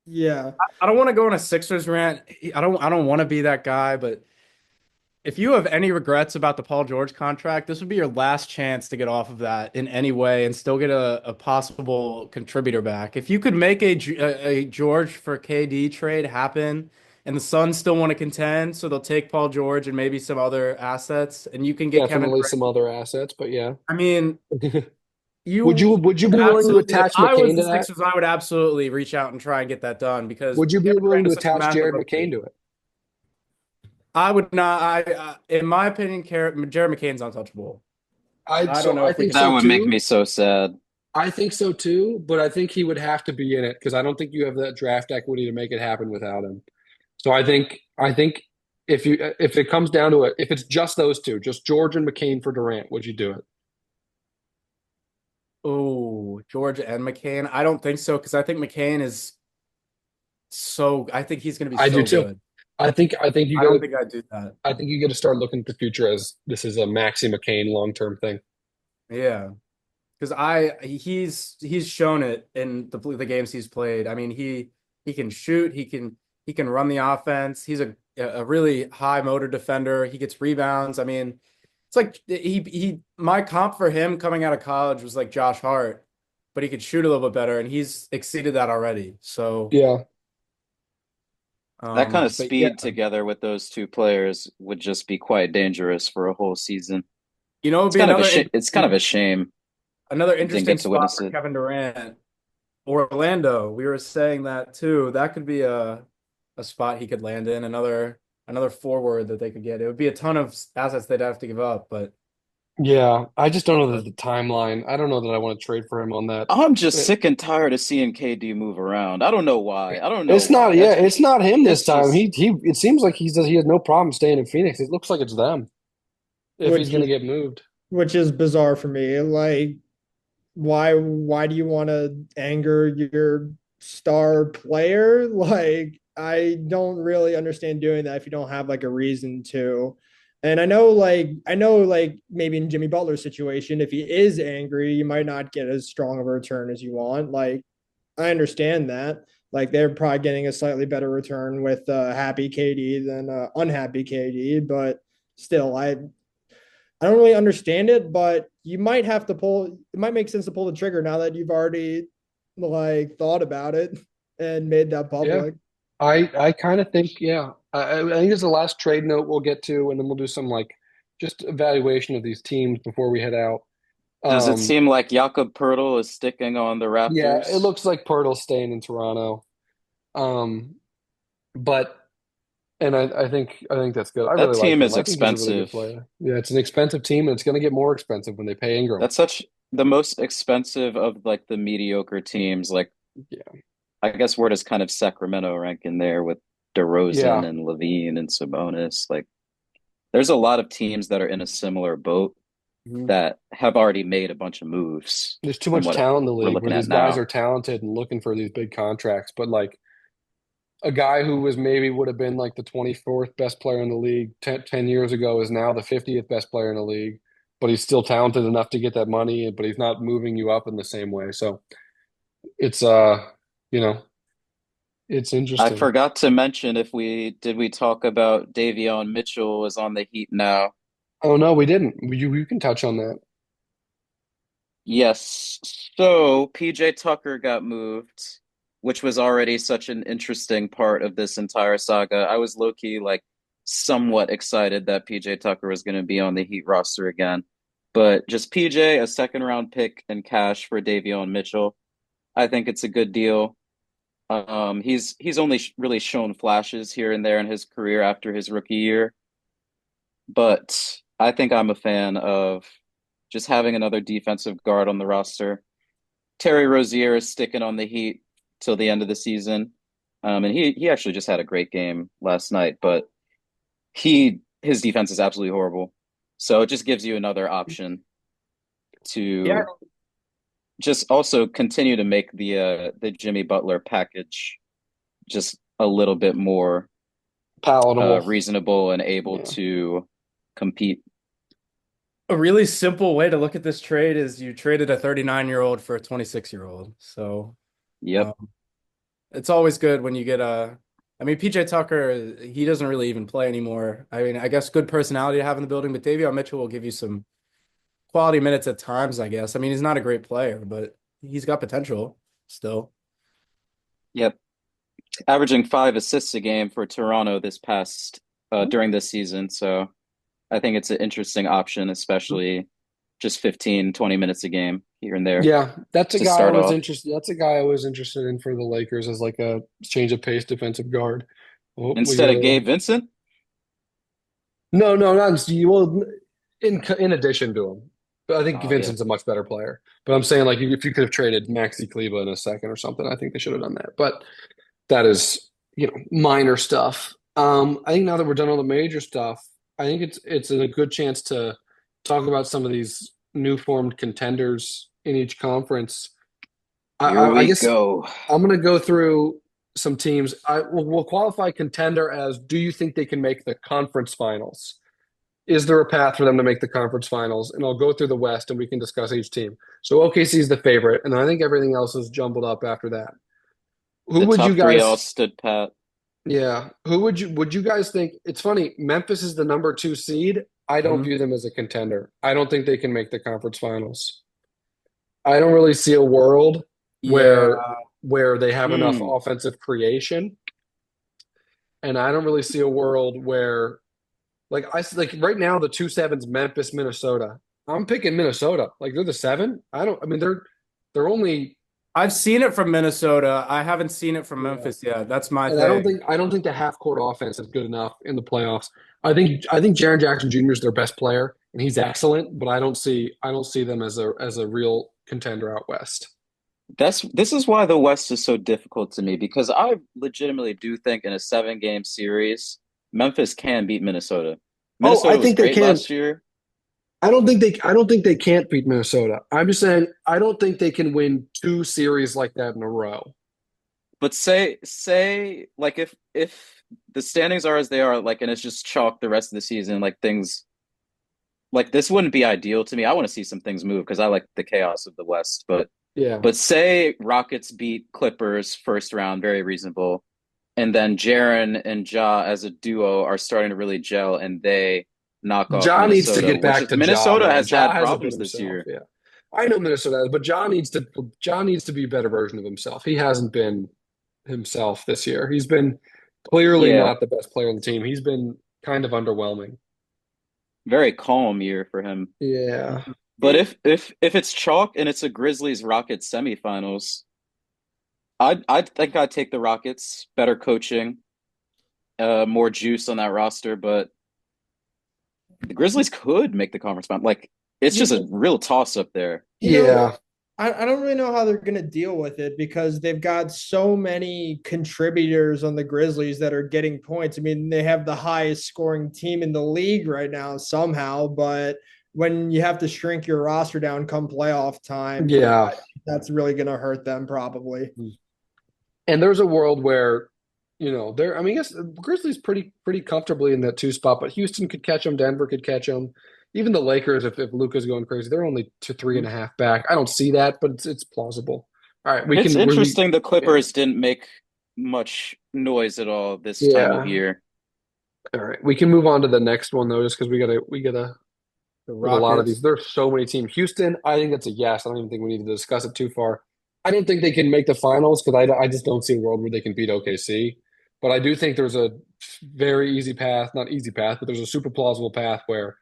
Speaker 4: Yeah.
Speaker 3: I don't want to go on a Sixers rant. I don't want to be that guy, but if you have any regrets about the Paul George contract, this would be your last chance to get off of that in any way and still get a possible contributor back. If you could make a George for KD trade happen and the Suns still want to contend, so they'll take Paul George and maybe some other assets, and you can get Kevin
Speaker 1: Definitely
Speaker 3: Durant.
Speaker 1: some other assets, but yeah.
Speaker 3: I mean,
Speaker 1: Would you
Speaker 3: you
Speaker 1: would you be willing to
Speaker 3: absolutely, if
Speaker 1: attach
Speaker 3: I was
Speaker 1: McCain
Speaker 3: the
Speaker 1: to that?
Speaker 3: Sixers, I would absolutely reach out and try and get that done because
Speaker 1: Would you be
Speaker 3: Kevin
Speaker 1: willing
Speaker 3: Durant
Speaker 1: to
Speaker 3: is such a
Speaker 1: attach
Speaker 3: massive
Speaker 1: Jared McCain
Speaker 3: upgrade.
Speaker 1: to it?
Speaker 3: I would not. In my opinion, Jared McCain's untouchable. I don't know
Speaker 1: I
Speaker 3: if we
Speaker 1: think
Speaker 3: can.
Speaker 5: That
Speaker 1: so
Speaker 5: would make
Speaker 1: too.
Speaker 5: me so sad.
Speaker 1: I think so too, but I think he would have to be in it because I don't think you have that draft equity to make it happen without him. So I think if it comes down to it, if it's just those two, just George and McCain for Durant, would you do it?
Speaker 3: Oh, George and McCain. I don't think so because I think McCain is so. I think he's going to be
Speaker 1: I do
Speaker 3: so
Speaker 1: too.
Speaker 3: good.
Speaker 1: I think you
Speaker 3: I don't
Speaker 1: got
Speaker 3: think I'd do that.
Speaker 1: I think you got to start looking at the future as this is a Maxi McCain long-term thing.
Speaker 3: Yeah, because he's shown it in the games he's played. I mean, he can shoot. He can run the offense. He's a really high motor defender. He gets rebounds. I mean, it's like he my comp for him coming out of college was like Josh Hart, but he could shoot a little bit better, and he's exceeded that already. So,
Speaker 1: Yeah.
Speaker 5: That kind of
Speaker 3: but yeah,
Speaker 5: speed together with those two players would just be quite dangerous for a whole season.
Speaker 3: it'd
Speaker 5: It's
Speaker 3: be
Speaker 5: kind of a sh it's kind of a shame
Speaker 3: another
Speaker 5: we didn't
Speaker 3: interesting
Speaker 5: get to
Speaker 3: spot
Speaker 5: witness
Speaker 3: for
Speaker 5: it.
Speaker 3: Kevin Durant. Orlando, we were saying that too. That could be a spot he could land in, another forward that they could get. It would be a ton of assets they'd have to give up, but
Speaker 1: Yeah. I just don't know
Speaker 3: but
Speaker 1: the timeline. I don't know that I want to trade for him on that.
Speaker 5: I'm just
Speaker 1: It-
Speaker 5: sick and tired of seeing KD move around. I don't know why. I don't know
Speaker 1: It's not,
Speaker 5: why.
Speaker 1: yeah,
Speaker 5: That's
Speaker 1: it's not him this
Speaker 5: it's
Speaker 1: time.
Speaker 5: just
Speaker 1: It seems like he has no problem staying in Phoenix. It looks like it's them if he's
Speaker 4: which
Speaker 1: going to
Speaker 4: is
Speaker 1: get moved.
Speaker 4: which is bizarre for me. Like, why do you want to anger your star player? Like, I don't really understand doing that if you don't have like a reason to. And I know like maybe in Jimmy Butler's situation, if he is angry, you might not get as strong of a return as you want. Like, I understand that. Like, they're probably getting a slightly better return with happy KD than unhappy KD, but still, I don't really understand it, but you might have to pull. It might make sense to pull the trigger now that you've already like thought about it and made that
Speaker 1: Yeah.
Speaker 4: public.
Speaker 1: I kind of think, yeah. I think it's the last trade note we'll get to, and then we'll do some like just evaluation of these teams before we head out.
Speaker 5: does it
Speaker 1: Um,
Speaker 5: seem like Jakob Poeltl is sticking on the
Speaker 1: yeah, it
Speaker 5: Raptors?
Speaker 1: looks like Pirtle's staying in Toronto. Um, but and I think that's good. I
Speaker 5: That
Speaker 1: really like
Speaker 5: team
Speaker 1: him.
Speaker 5: is
Speaker 1: I think he's a really good
Speaker 5: expensive.
Speaker 1: player. Yeah, it's an expensive team, and it's going to get more expensive when they pay Ingram.
Speaker 5: That's such the most expensive of like the mediocre teams. Like
Speaker 1: Yeah,
Speaker 5: I guess where does kind of Sacramento rank in there with DeRozan
Speaker 1: yeah,
Speaker 5: and Lavine and Sabonis? Like there's a lot of teams that are in a similar boat
Speaker 3: Mhm.
Speaker 5: that have already made a bunch of moves
Speaker 1: there's too
Speaker 5: from
Speaker 1: much
Speaker 5: what
Speaker 1: talent in the
Speaker 5: we're
Speaker 1: league where
Speaker 5: looking at
Speaker 1: these guys
Speaker 5: now.
Speaker 1: are talented and looking for these big contracts, but like a guy who was maybe would have been like the 24th best player in the league 10 years ago is now the 50th best player in the league, but he's still talented enough to get that money, but he's not moving you up in the same way. So it's you know, it's
Speaker 5: I
Speaker 1: interesting.
Speaker 5: forgot to mention if we talk about Davion Mitchell is on the Heat now.
Speaker 1: Oh no, we didn't. You can touch on that.
Speaker 5: Yes. So PJ Tucker got moved, which was already such an interesting part of this entire saga. I was low-key like somewhat excited that PJ Tucker was going to be on the Heat roster again. But just PJ, a second round pick and cash for Davion Mitchell. I think it's a good deal. He's only really shown flashes here and there in his career after his rookie year, but I think I'm a fan of just having another defensive guard on the roster. Terry Rozier is sticking on the Heat till the end of the season. And he actually just had a great game last night, but his defense is absolutely horrible. So it just gives you another option
Speaker 3: Yeah,
Speaker 5: to just also continue to make the Jimmy Butler package just a little bit more
Speaker 1: Palatable.
Speaker 5: reasonable and able
Speaker 1: Yeah.
Speaker 5: to compete.
Speaker 3: a really simple way to look at this trade is you traded a 39-year-old for a 26-year-old. So
Speaker 5: Yep.
Speaker 3: it's always good when you get I mean, PJ Tucker, he doesn't really even play anymore. I mean, I guess good personality to have in the building, but Davion Mitchell will give you some quality minutes at times, I guess. I mean, he's not a great player, but he's got potential still.
Speaker 5: Yep. Averaging 5 assists a game for Toronto this past during this season. So I think it's an interesting option, especially just 15, 20 minutes a game here and there
Speaker 1: Yeah, that's a
Speaker 5: to
Speaker 1: guy I
Speaker 5: start
Speaker 1: was
Speaker 5: off.
Speaker 1: interested. That's a guy I was interested in for the Lakers as like a change of pace defensive guard. Oh, we
Speaker 5: Instead
Speaker 1: got
Speaker 5: of Gabe Vincent.
Speaker 1: no, not well. In addition to him, but I think
Speaker 5: Oh yeah.
Speaker 1: Vincent's a much better player. But I'm saying like if you could have traded Maxi Kleber in a second or something, I think they should have done that. But that is minor stuff. I think now that we're done all the major stuff, I think it's a good chance to talk about some of these new formed contenders in each conference.
Speaker 5: Here
Speaker 1: I
Speaker 5: we
Speaker 1: guess
Speaker 5: go.
Speaker 1: I'm going to go through some teams. We'll qualify contender as do you think they can make the conference finals? Is there a path for them to make the conference finals? And I'll go through the West and we can discuss each team. So OKC is the favorite, and I think everything else is jumbled up after that. Who
Speaker 5: The
Speaker 1: would you
Speaker 5: top three all
Speaker 1: guys,
Speaker 5: stood pat.
Speaker 1: yeah, who would you guys think? It's funny, Memphis is the number 2 seed. I don't
Speaker 3: Mhm.
Speaker 1: view them as a contender. I don't think they can make the conference finals. I don't really see a world
Speaker 3: Yeah.
Speaker 1: where they have enough
Speaker 5: Hmm.
Speaker 1: offensive creation, and I don't really see a world where like right now the 2 sevens Memphis, Minnesota. I'm picking Minnesota. Like they're the 7. I mean they're only
Speaker 3: I've seen it from Minnesota. I haven't seen it from
Speaker 1: yeah.
Speaker 3: Memphis yet. That's my
Speaker 1: And
Speaker 3: thing.
Speaker 1: I don't think the half court offense is good enough in the playoffs. I think Jaren Jackson Jr. is their best player and he's excellent, but I don't see them as a real contender out west.
Speaker 5: This is why the West is so difficult to me because I legitimately do think in a 7 game series, Memphis can beat Minnesota.
Speaker 1: Oh, I
Speaker 5: Minnesota was
Speaker 1: think they
Speaker 5: great
Speaker 1: can.
Speaker 5: last year.
Speaker 1: I don't think they can't beat Minnesota. I'm just saying I don't think they can win 2 series like that in a row.
Speaker 5: But say like if the standings are as they are, like and it's just chalk the rest of the season, like things like this wouldn't be ideal to me. I want to see some things move because I like the chaos of the West.
Speaker 1: Yeah.
Speaker 5: But say Rockets beat Clippers first round, very reasonable. And then Jaren and Ja as a duo are starting to really gel and they knock off
Speaker 1: Ja needs to
Speaker 5: Minnesota,
Speaker 1: get
Speaker 5: which
Speaker 1: back
Speaker 5: is
Speaker 1: to Ja,
Speaker 5: Minnesota
Speaker 1: man.
Speaker 5: has
Speaker 1: Ja
Speaker 5: had
Speaker 1: hasn't been
Speaker 5: problems this
Speaker 1: himself.
Speaker 5: year.
Speaker 1: Yeah. I know Minnesota has, but Ja needs to be a better version of himself. He hasn't been himself this year. He's been clearly
Speaker 5: Yeah,
Speaker 1: not the best player on the team. He's been kind of underwhelming.
Speaker 5: very calm year for him.
Speaker 1: Yeah.
Speaker 5: But if it's chalk and it's a Grizzlies Rockets semifinals, I think I'd take the Rockets. Better coaching, more juice on that roster, but the Grizzlies could make the conference final. Like it's
Speaker 4: You
Speaker 5: just a
Speaker 4: know,
Speaker 5: real toss up there.
Speaker 4: you know,
Speaker 1: Yeah.
Speaker 4: I don't really know how they're going to deal with it because they've got so many contributors on the Grizzlies that are getting points. I mean, they have the highest scoring team in the league right now somehow, but when you have to shrink your roster down come playoff time,
Speaker 1: Yeah.
Speaker 4: that's really going to hurt them probably.
Speaker 1: And there's a world where, I mean, I guess Grizzlies pretty comfortably in that 2 spot, but Houston could catch them, Denver could catch them. Even the Lakers, if Luka's going crazy, they're only 3.5 back. I don't see that, but it's plausible. All right,
Speaker 5: It's interesting the
Speaker 1: yeah,
Speaker 5: Clippers didn't make much noise at all this time of
Speaker 1: yeah.
Speaker 5: year.
Speaker 1: All right, we can move on to the next one though, just because we gotta
Speaker 3: The
Speaker 1: with a lot of
Speaker 3: Rockets.
Speaker 1: these. There's so many teams. Houston, I think that's a yes. I don't even think we need to discuss it too far. I don't think they can make the finals because I just don't see a world where they can beat OKC. But I do think there's a very easy path, not easy path, but there's a super plausible path where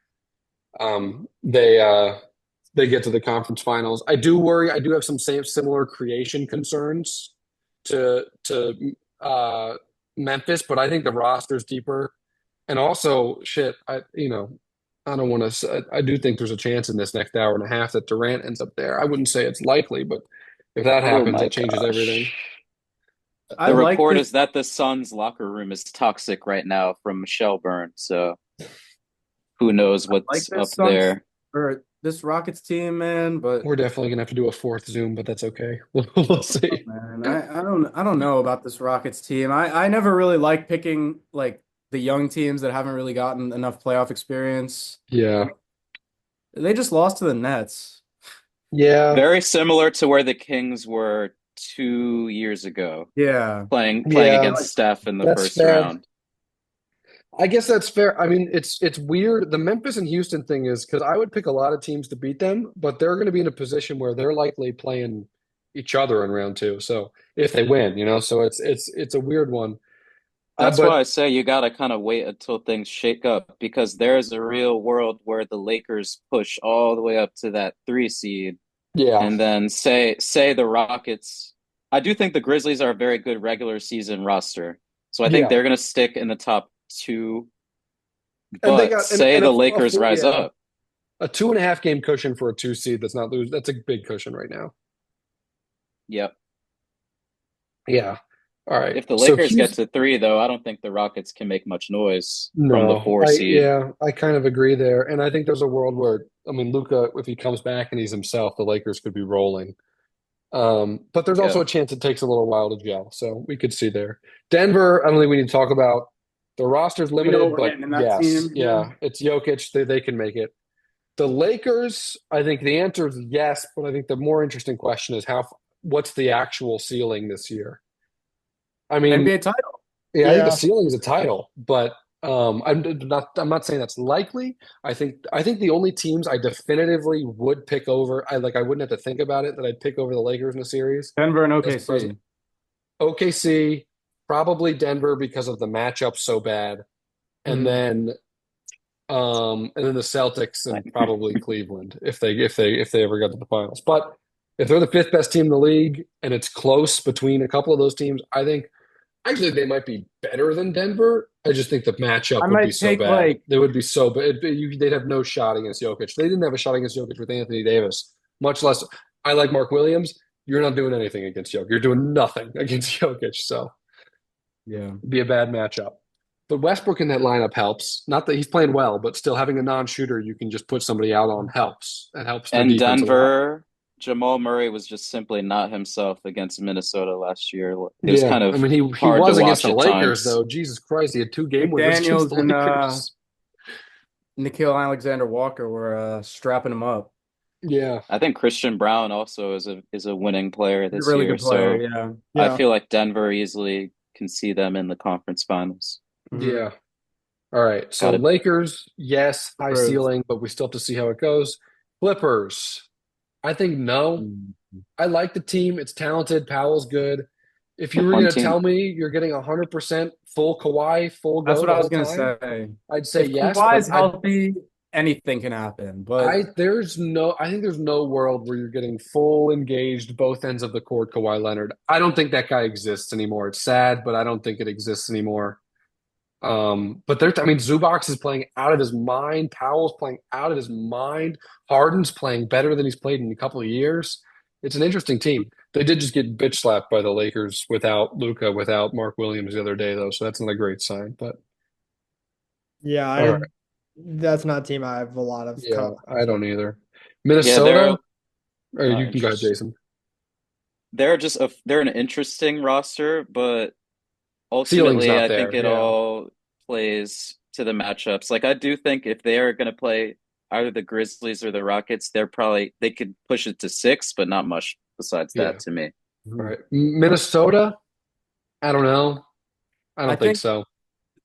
Speaker 1: um, they uh, they get to the conference finals. I do worry. I do have some similar creation concerns to Memphis, but I think the roster's deeper. And also, shit, I don't want to. I do think there's a chance in this next hour and a half that Durant ends up there. I wouldn't say it's likely, but if that
Speaker 5: Oh
Speaker 1: happens,
Speaker 5: my
Speaker 1: it changes everything.
Speaker 5: gosh.
Speaker 3: I
Speaker 5: The
Speaker 3: like
Speaker 5: report
Speaker 3: this.
Speaker 5: is that the Suns locker room is toxic right now from Michelle Byrne, so who knows
Speaker 3: I like
Speaker 5: what's
Speaker 3: this
Speaker 5: up
Speaker 3: Suns
Speaker 5: there.
Speaker 3: or this Rockets team, man. But
Speaker 1: We're definitely gonna have to do a fourth Zoom, but that's okay. We'll
Speaker 3: oh,
Speaker 1: see.
Speaker 3: man, I don't know about this Rockets team. I never really like picking like the young teams that haven't really gotten enough playoff experience.
Speaker 1: Yeah,
Speaker 3: They just lost to the Nets.
Speaker 1: yeah,
Speaker 5: Very similar to where the Kings were 2 years ago,
Speaker 3: Yeah.
Speaker 5: playing
Speaker 1: yeah.
Speaker 5: against Steph in the
Speaker 1: That's
Speaker 5: first
Speaker 1: fair.
Speaker 5: round.
Speaker 1: I guess that's fair. I mean, it's weird. The Memphis and Houston thing is because I would pick a lot of teams to beat them, but they're going to be in a position where they're likely playing each other in round two. So if they win, so it's a weird one.
Speaker 5: That's
Speaker 1: But
Speaker 5: why I say you gotta kind of wait until things shake up because there's a real world where the Lakers push all the way up to that 3 seed,
Speaker 1: yeah,
Speaker 5: and then say the Rockets. I do think the Grizzlies are a very good regular season roster, so I think
Speaker 1: yeah,
Speaker 5: they're gonna stick in the top two.
Speaker 1: and they
Speaker 5: But
Speaker 1: got
Speaker 5: say
Speaker 1: and
Speaker 5: the Lakers rise
Speaker 1: yeah,
Speaker 5: up,
Speaker 1: a 2.5 game cushion for a two seed that's not lose. That's a big cushion right now.
Speaker 5: yep.
Speaker 1: Yeah. All right.
Speaker 5: If the
Speaker 1: So
Speaker 5: Lakers get
Speaker 1: Houston,
Speaker 5: to three, though, I don't think the Rockets can make much noise from the
Speaker 1: no,
Speaker 5: 4 seed.
Speaker 1: I kind of agree there, and I think there's a world where I mean Luka, if he comes back and he's himself, the Lakers could be rolling. But there's also
Speaker 5: Yeah.
Speaker 1: a chance it takes a little while to gel. So we could see there. Denver, I don't think we need to talk about. The roster's
Speaker 3: We know what
Speaker 1: limited,
Speaker 3: we're
Speaker 1: but
Speaker 3: getting in that
Speaker 1: yes,
Speaker 3: team. Yeah.
Speaker 1: yeah, it's Jokic. They can make it. The Lakers, I think the answer is yes, but I think the more interesting question is what's the actual ceiling this year? I mean,
Speaker 3: NBA title.
Speaker 1: yeah, I think the
Speaker 4: Yeah.
Speaker 1: ceiling is a title, but I'm not saying that's likely. I think the only teams I definitively would pick over, I wouldn't have to think about it, that I'd pick over the Lakers in a series
Speaker 3: Denver and
Speaker 1: as
Speaker 3: OKC.
Speaker 1: president. OKC, probably Denver because of the matchup so bad, and
Speaker 3: Mhm.
Speaker 1: then the Celtics and probably Cleveland if they ever got to the finals. But if they're the fifth best team in the league and it's close between a couple of those teams, I think actually they might be better than Denver. I just think the
Speaker 3: I
Speaker 1: matchup would be
Speaker 3: might
Speaker 1: so
Speaker 3: take
Speaker 1: bad.
Speaker 3: like
Speaker 1: They would be so bad. They'd have no shot against Jokic. They didn't have a shot against Jokic with Anthony Davis, much less. I like Mark Williams. You're not doing anything against Jokic. You're doing nothing against Jokic. So
Speaker 3: yeah.
Speaker 1: it'd be a bad matchup. But Westbrook in that lineup helps. Not that he's playing well, but still having a non-shooter you can just put somebody out on helps. It helps their
Speaker 5: And
Speaker 1: defense a lot.
Speaker 5: Denver, Jamal Murray was just simply not himself against Minnesota last year. It was
Speaker 1: Yeah,
Speaker 5: kind
Speaker 1: I
Speaker 5: of
Speaker 1: mean he
Speaker 5: hard to
Speaker 1: was against
Speaker 5: watch
Speaker 1: the
Speaker 5: at
Speaker 1: Lakers
Speaker 5: times.
Speaker 1: though. Jesus Christ, he had two game winners against the
Speaker 3: McDaniels and
Speaker 1: Lakers.
Speaker 3: Nikhil Alexander Walker were strapping him up.
Speaker 1: Yeah,
Speaker 5: I think Christian Brown also is a winning player
Speaker 3: He's a
Speaker 5: this
Speaker 3: really
Speaker 5: year,
Speaker 3: good player.
Speaker 5: so
Speaker 3: Yeah.
Speaker 5: I
Speaker 4: Yeah.
Speaker 5: feel like Denver easily can see them in the conference finals.
Speaker 3: Mhm.
Speaker 1: yeah. All right. So
Speaker 5: Got it.
Speaker 1: Lakers, yes, high
Speaker 3: Clippers.
Speaker 1: ceiling, but we still have to see how it goes. Clippers, I think no.
Speaker 3: Mhm.
Speaker 1: I like the team. It's talented. Powell's good. If you were
Speaker 5: One
Speaker 1: going to
Speaker 5: team.
Speaker 1: tell me you're getting 100% full Kawhi, full
Speaker 3: That's
Speaker 1: go
Speaker 3: what
Speaker 1: the
Speaker 3: I was
Speaker 1: whole
Speaker 3: gonna
Speaker 1: time,
Speaker 3: say.
Speaker 1: I'd say
Speaker 3: If
Speaker 1: yes. But
Speaker 3: Kawhi's healthy, anything can happen. But
Speaker 1: I think there's no world where you're getting full engaged both ends of the court, Kawhi Leonard. I don't think that guy exists anymore. It's sad, but I don't think it exists anymore. But I mean, Zubac is playing out of his mind. Powell's playing out of his mind. Harden's playing better than he's played in a couple of years. It's an interesting team. They did just get bitch slapped by the Lakers without Luka, without Mark Williams the other day, though. So that's not a great sign. But
Speaker 4: Yeah,
Speaker 1: all right,
Speaker 4: that's not a team I have a lot of
Speaker 1: yeah,
Speaker 4: confidence
Speaker 1: I
Speaker 4: in.
Speaker 1: don't either.
Speaker 5: Yeah,
Speaker 1: Minnesota, or you can go ahead,
Speaker 5: interesting.
Speaker 1: Jason.
Speaker 5: They're an interesting roster, but
Speaker 1: Ceiling's
Speaker 5: ultimately,
Speaker 1: not
Speaker 5: I think
Speaker 1: there.
Speaker 5: it
Speaker 1: Yeah,
Speaker 5: all plays to the matchups. Like I do think if they are going to play either the Grizzlies or the Rockets, they could push it to six, but not much besides
Speaker 1: yeah.
Speaker 5: that to me.
Speaker 1: All right, Minnesota. I don't know. I
Speaker 3: I
Speaker 1: don't think
Speaker 3: think
Speaker 1: so.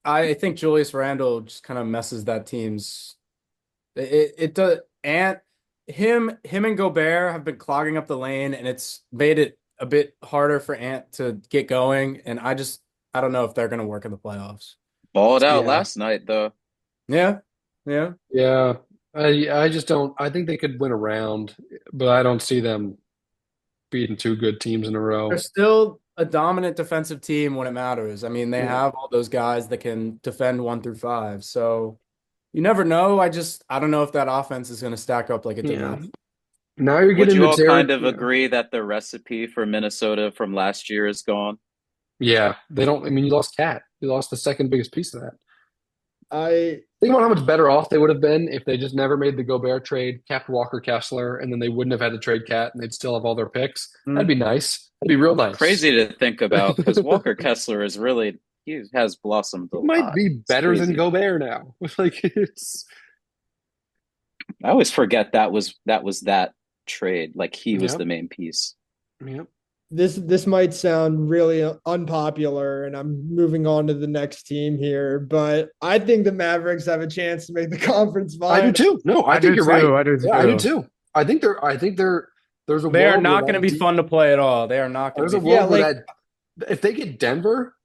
Speaker 3: I think Julius Randle just kind of messes that team's. It does. And him and Gobert have been clogging up the lane, and it's made it a bit harder for Ant to get going. And I don't know if they're gonna work in the playoffs.
Speaker 5: Balled out
Speaker 1: Yeah,
Speaker 5: last night though.
Speaker 3: Yeah. Yeah.
Speaker 1: yeah. I just don't. I think they could win a round, but I don't see them beating two good teams in a
Speaker 3: They're
Speaker 1: row.
Speaker 3: still a dominant defensive team when it matters. I mean, they have all those guys that can defend 1 through 5. So you never know. I don't know if that offense is going to stack up like it did
Speaker 1: Yeah.
Speaker 3: last.
Speaker 1: Now you're
Speaker 5: Would
Speaker 1: getting
Speaker 5: you
Speaker 1: the
Speaker 5: all
Speaker 1: Derek.
Speaker 5: kind of agree that the recipe for Minnesota from last year is gone?
Speaker 1: Yeah, they don't. I mean, you lost Cat. You lost the second biggest piece of that.
Speaker 4: I
Speaker 1: Think about how much better off they would have been if they just never made the Gobert trade, kept Walker Kessler, and then they wouldn't have had to trade Cat, and they'd still have all their picks. That'd be nice. That'd be real nice.
Speaker 5: Crazy to think about because Walker Kessler is really he has blossomed a
Speaker 1: He might
Speaker 5: lot.
Speaker 1: be
Speaker 5: It's
Speaker 1: better than
Speaker 5: crazy.
Speaker 1: Gobert now. Like it's
Speaker 5: I always forget that was that trade. Like he was
Speaker 1: Yep.
Speaker 5: the main piece.
Speaker 1: Yep.
Speaker 4: this might sound really unpopular, and I'm moving on to the next team here, but I think the Mavericks have a chance to make the conference
Speaker 1: I
Speaker 4: final.
Speaker 1: do too. No, I think
Speaker 3: do
Speaker 1: you're right.
Speaker 3: too. I do
Speaker 1: Yeah, I do
Speaker 3: too.
Speaker 1: too. I think there's a
Speaker 3: They are
Speaker 1: world where
Speaker 3: not going to
Speaker 1: that
Speaker 3: be
Speaker 1: deep-
Speaker 3: fun to play at all. They are not going
Speaker 1: There's
Speaker 3: to
Speaker 1: a
Speaker 3: be.
Speaker 1: world where
Speaker 4: like-
Speaker 1: that if they get Denver,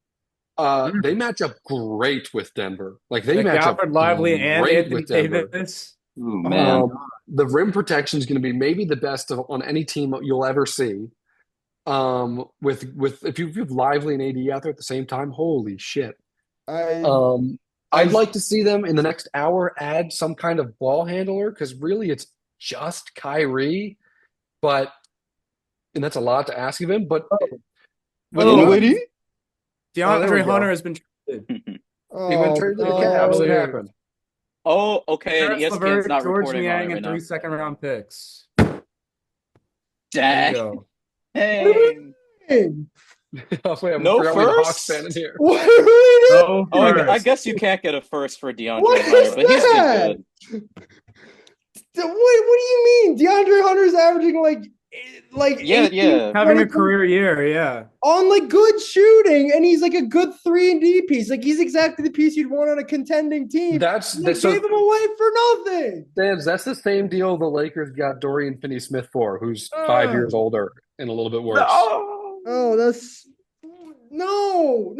Speaker 1: they match up great with Denver. Like they
Speaker 3: Like
Speaker 1: match up
Speaker 3: Alfred Lively and
Speaker 1: great
Speaker 3: Anthony
Speaker 1: with Denver.
Speaker 3: Davis.
Speaker 5: Ooh, man.
Speaker 1: The rim protection is going to be maybe the best on any team you'll ever see. With if you have Lively and AD out there at the same time, holy shit. I'd like to see them in the next hour add some kind of ball handler because really it's just Kyrie, and that's a lot to ask of him. But
Speaker 3: DeAndre
Speaker 1: there we go.
Speaker 3: Hunter has been traded.
Speaker 1: He went traded to the Cavs. What happened?
Speaker 5: Oh, okay. And
Speaker 3: Paris
Speaker 5: ESPN's
Speaker 3: LeVert,
Speaker 5: not
Speaker 3: George
Speaker 5: reporting on
Speaker 3: Niang,
Speaker 5: it right
Speaker 3: and
Speaker 5: now.
Speaker 3: 3 second-round picks. There you
Speaker 5: Dang.
Speaker 3: go.
Speaker 5: Dang.
Speaker 1: Oh, wait,
Speaker 5: No
Speaker 1: we had a Hawks
Speaker 5: first?
Speaker 1: fan in here.
Speaker 4: What are we doing?
Speaker 3: No
Speaker 5: Oh, I
Speaker 3: first.
Speaker 5: guess you can't get a first for DeAndre
Speaker 4: What
Speaker 5: Hunter,
Speaker 4: is
Speaker 5: but he's
Speaker 4: that?
Speaker 5: been good.
Speaker 4: What do you mean? DeAndre Hunter's averaging like
Speaker 5: Yeah,
Speaker 4: 18,
Speaker 5: yeah.
Speaker 3: Having a
Speaker 4: 20
Speaker 3: career year, yeah.
Speaker 4: on like good shooting, and he's like a good 3-and-D piece. Like he's exactly the piece you'd want on a contending team.
Speaker 1: That's
Speaker 4: They
Speaker 1: so
Speaker 4: gave him away for nothing.
Speaker 1: that's the same deal the Lakers got Dorian Finney-Smith for, who's 5 years older and a little bit worse.
Speaker 4: Oh, that's no.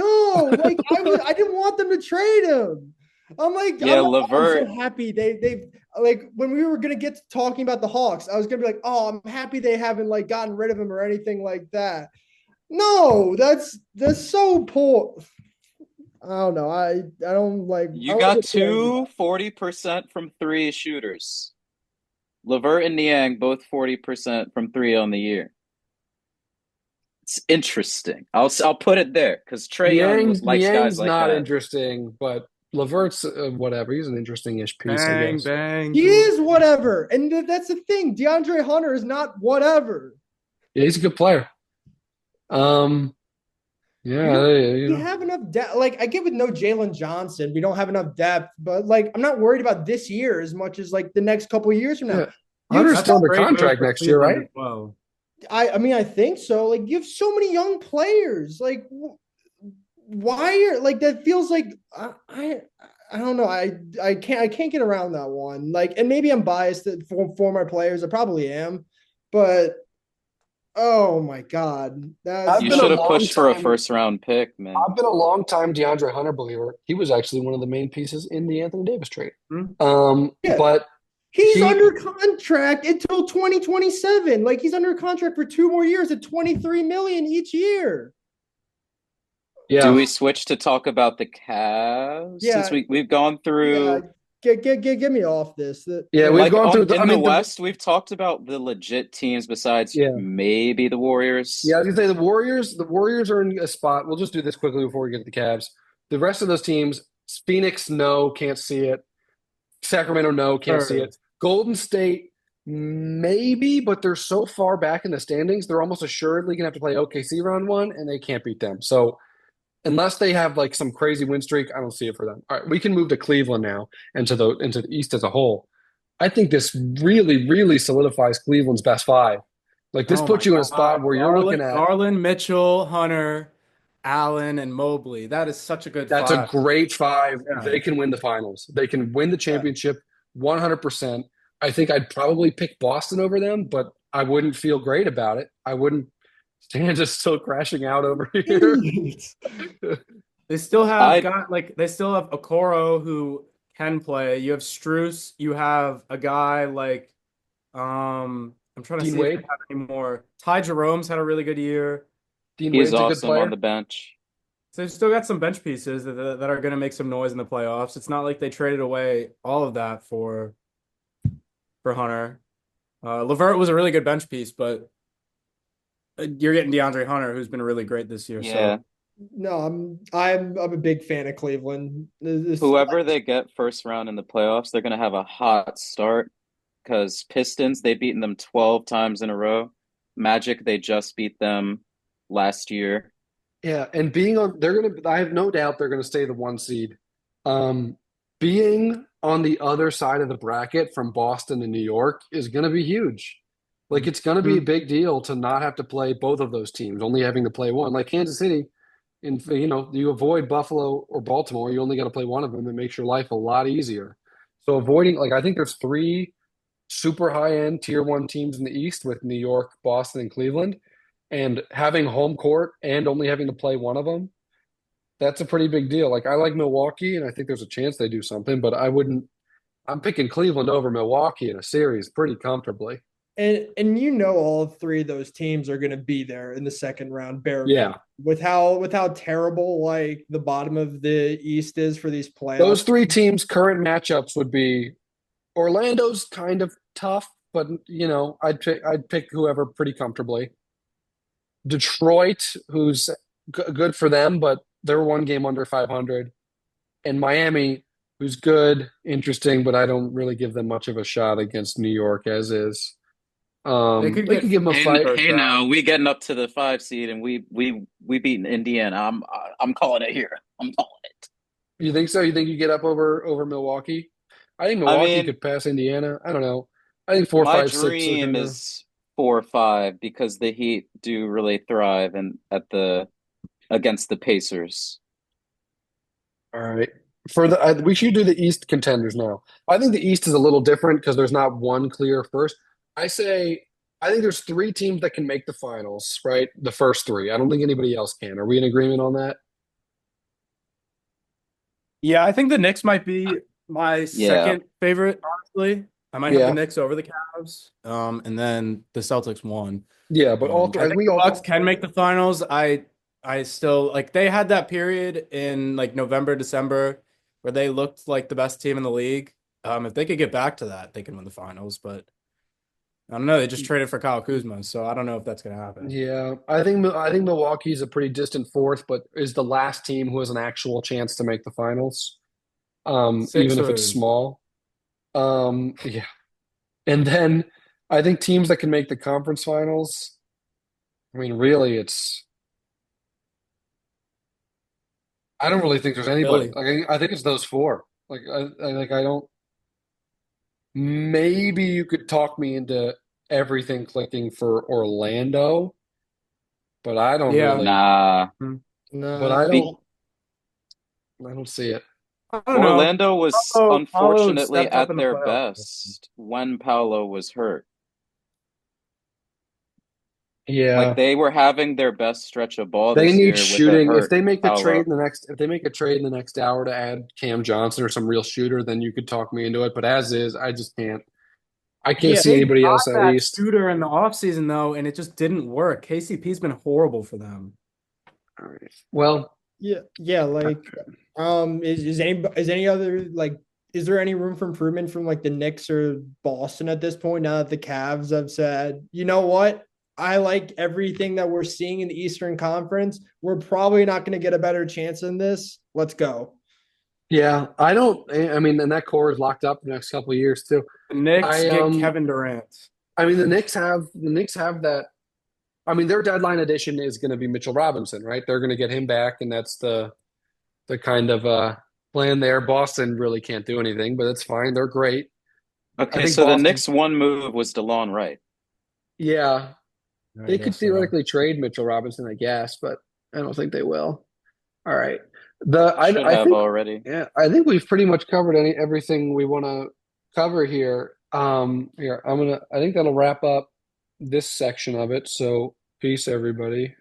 Speaker 4: Like I didn't want them to trade him. I'm like,
Speaker 5: Yeah,
Speaker 4: I'm
Speaker 5: LeVert.
Speaker 4: so happy they've like when we were gonna get to talking about the Hawks, I was gonna be like, oh, I'm happy they haven't like gotten rid of him or anything like that. No, that's so poor. I don't know. I don't like.
Speaker 5: You
Speaker 4: I don't
Speaker 5: got
Speaker 4: like
Speaker 5: two 40% from three shooters. LeVert and Niang both 40% from three on the year. It's interesting. I'll put it there because Trae Young likes guys
Speaker 1: Niang's
Speaker 5: like
Speaker 1: not
Speaker 5: that.
Speaker 1: interesting, but LeVert's whatever. He's an interesting-ish piece, I
Speaker 3: Bang,
Speaker 1: guess.
Speaker 3: bang.
Speaker 4: He is whatever, and that's the thing. DeAndre Hunter is not whatever.
Speaker 1: Yeah, he's a good player. Yeah,
Speaker 4: We have enough depth. Like I get with no Jalen Johnson, we don't have enough depth. But like, I'm not worried about this year as much as like the next couple of years from now.
Speaker 1: Yeah. Hunter's still under
Speaker 3: Great move
Speaker 1: contract
Speaker 3: for
Speaker 1: next year,
Speaker 3: Cleveland
Speaker 1: right?
Speaker 3: as well.
Speaker 4: I mean, I think so. Like, you have so many young players. Like, why are like that? Feels like I don't know. I can't get around that one. Like, and maybe I'm biased for my players. I probably am, but oh my god, that's
Speaker 5: You
Speaker 1: been a
Speaker 5: should have
Speaker 1: long
Speaker 5: pushed for a
Speaker 1: time-
Speaker 5: first-round pick, man.
Speaker 1: I've been a long time DeAndre Hunter believer. He was actually one of the main pieces in the Anthony Davis trade.
Speaker 4: Yeah.
Speaker 1: But
Speaker 4: he's under contract until 2027. Like he's under contract for 2 more years at 23 million each year.
Speaker 1: yeah,
Speaker 5: Do we switch to talk about the Cavs?
Speaker 4: Yeah.
Speaker 5: Since we've gone through.
Speaker 4: Yeah, get me off this.
Speaker 1: yeah, we've
Speaker 5: Like
Speaker 1: gone through.
Speaker 5: in the West, we've talked about the legit teams besides
Speaker 1: Yeah.
Speaker 5: maybe the Warriors.
Speaker 1: Yeah, I was gonna say the Warriors. The Warriors are in a spot. We'll just do this quickly before we get to the Cavs. The rest of those teams: Phoenix, no, can't see it. Sacramento, no, can't see it. Golden State, maybe, but they're so far back in the standings, they're almost assuredly gonna have to play OKC round one, and they can't beat them. So unless they have like some crazy win streak, I don't see it for them. All right, we can move to Cleveland now and to the East as a whole. I think this really, really solidifies Cleveland's best five. Like this puts you in a spot where you're looking at
Speaker 3: Garland, Mitchell, Hunter, Allen, and Mobley. That is such a good
Speaker 1: that's
Speaker 3: five.
Speaker 1: a great five.
Speaker 3: Yeah.
Speaker 1: They can win the finals. They can win the championship 100%. I think I'd probably pick Boston over them, but I wouldn't feel great about it. I wouldn't stand just still crashing out over here.
Speaker 3: They still have they still have Okoro who can play. You have Strus. You have a guy like I'm trying to
Speaker 1: Dean
Speaker 3: see
Speaker 1: Wade?
Speaker 3: if they have any more. Ty Jerome's had a really good year.
Speaker 1: Dean
Speaker 5: He's
Speaker 1: Wade's a good
Speaker 5: awesome on
Speaker 1: player.
Speaker 5: the bench.
Speaker 3: So they've still got some bench pieces that are going to make some noise in the playoffs. It's not like they traded away all of that for Hunter. Levert was a really good bench piece, but you're getting DeAndre Hunter, who's been really great this year.
Speaker 5: Yeah.
Speaker 3: So
Speaker 4: No, I'm a big fan of Cleveland.
Speaker 5: Whoever they get first round in the playoffs, they're gonna have a hot start because Pistons, they've beaten them 12 times in a row. Magic, they just beat them last year.
Speaker 1: Yeah, and being on, I have no doubt they're gonna stay the one seed. Um, being on the other side of the bracket from Boston and New York is gonna be huge. Like it's gonna be a big deal to not have to play both of those teams, only having to play one. Like Kansas City, and you avoid Buffalo or Baltimore, you only got to play one of them. It makes your life a lot easier. So avoiding, like, I think there's three super high end tier one teams in the East with New York, Boston, and Cleveland, and having home court and only having to play one of them, that's a pretty big deal. Like I like Milwaukee, and I think there's a chance they do something, but I wouldn't. I'm picking Cleveland over Milwaukee in a series pretty comfortably.
Speaker 4: And all three of those teams are going to be there in the second round, bare minimum.
Speaker 1: Yeah,
Speaker 4: With how terrible like the bottom of the East is for these
Speaker 1: those
Speaker 4: playoffs.
Speaker 1: three teams' current matchups would be Orlando's kind of tough, but I'd pick whoever pretty comfortably. Detroit, who's good for them, but they're one game under 500, and Miami, who's good, interesting, but I don't really give them much of a shot against New York as is.
Speaker 3: they could
Speaker 1: They
Speaker 3: get
Speaker 1: could give them a fight.
Speaker 5: Hey now, we getting up to the 5 seed and we beating Indiana. I'm calling it here. I'm calling it.
Speaker 1: You think so? You think you get up over Milwaukee? I think
Speaker 5: I
Speaker 1: Milwaukee
Speaker 5: mean,
Speaker 1: could pass Indiana. I don't know. I think four,
Speaker 5: my
Speaker 1: five, six are
Speaker 5: dream
Speaker 1: gonna.
Speaker 5: is 4 or 5 because the Heat do really thrive and at the against the Pacers.
Speaker 1: All right. We should do the East contenders now. I think the East is a little different because there's not one clear first. I say I think there's three teams that can make the finals, right? The first three. I don't think anybody else can. Are we in agreement on that?
Speaker 3: yeah, I think the Knicks might be my
Speaker 5: Yeah.
Speaker 3: second favorite, honestly. I might have the
Speaker 1: Yeah.
Speaker 3: Knicks over the Cavs. And then the Celtics won.
Speaker 1: Yeah, but all
Speaker 3: I
Speaker 1: three.
Speaker 3: think
Speaker 1: We
Speaker 3: the
Speaker 1: all.
Speaker 3: Bucks can make the finals. I still like they had that period in like November, December where they looked like the best team in the league. If they could get back to that, they can win the finals. But I don't know. They just traded for Kyle Kuzma, so I don't know if that's gonna happen.
Speaker 1: Yeah, I think Milwaukee's a pretty distant fourth, but is the last team who has an actual chance to make the finals, even if it's
Speaker 3: Sixers.
Speaker 1: small. Yeah, and then I think teams that can make the conference finals. I mean, really, I don't really think there's anybody.
Speaker 3: Philly.
Speaker 1: Like, I think it's those four. I don't. Maybe you could talk me into everything clicking for Orlando, but I don't
Speaker 3: Yeah.
Speaker 1: really.
Speaker 5: Nah.
Speaker 1: But I
Speaker 4: No.
Speaker 5: Be
Speaker 1: don't. I don't see it.
Speaker 3: I don't know.
Speaker 5: Orlando was
Speaker 3: Paolo
Speaker 5: unfortunately
Speaker 3: stepped up
Speaker 5: at
Speaker 3: in the
Speaker 5: their
Speaker 3: playoffs.
Speaker 5: best when Paolo was hurt. Like
Speaker 1: Yeah.
Speaker 5: they were having their best stretch of ball
Speaker 1: They
Speaker 5: this
Speaker 1: need
Speaker 5: year with a
Speaker 1: shooting. If
Speaker 5: hurt
Speaker 1: they make a trade
Speaker 5: Paolo.
Speaker 1: in the next, if they make a trade in the next hour to add Cam Johnson or some real shooter, then you could talk me into it. But as is, I just can't. I can't
Speaker 3: Yeah,
Speaker 1: see
Speaker 3: they
Speaker 1: anybody
Speaker 3: got
Speaker 1: else out
Speaker 3: that
Speaker 1: east.
Speaker 3: shooter in the offseason though, and it just didn't work. KCP's been horrible for them.
Speaker 1: All right. Well,
Speaker 4: Yeah, like is any other like is there any room for improvement from like the Knicks or Boston at this point now that the Cavs have said, you know what? I like everything that we're seeing in the Eastern Conference. We're probably not going to get a better chance in this. Let's go.
Speaker 1: yeah, I don't. I mean, and that core is locked up the next couple of years too.
Speaker 3: The Knicks
Speaker 1: I
Speaker 3: get Kevin Durant.
Speaker 1: I mean, the Knicks have that. I mean, their deadline addition is going to be Mitchell Robinson, right? They're going to get him back, and that's the kind of plan there. Boston really can't do anything, but it's fine. They're great. I
Speaker 5: Okay,
Speaker 1: think
Speaker 5: so the
Speaker 1: Boston.
Speaker 5: Knicks' one move was DeLon Wright.
Speaker 1: Yeah,
Speaker 3: I
Speaker 1: they could
Speaker 3: guess so.
Speaker 1: theoretically trade Mitchell Robinson, I guess, but I don't think they will. All right. The
Speaker 5: Should
Speaker 1: I
Speaker 5: have
Speaker 1: think
Speaker 5: already.
Speaker 1: yeah, I think we've pretty much covered everything we want to cover here. I think that'll wrap up this section of it. So peace, everybody.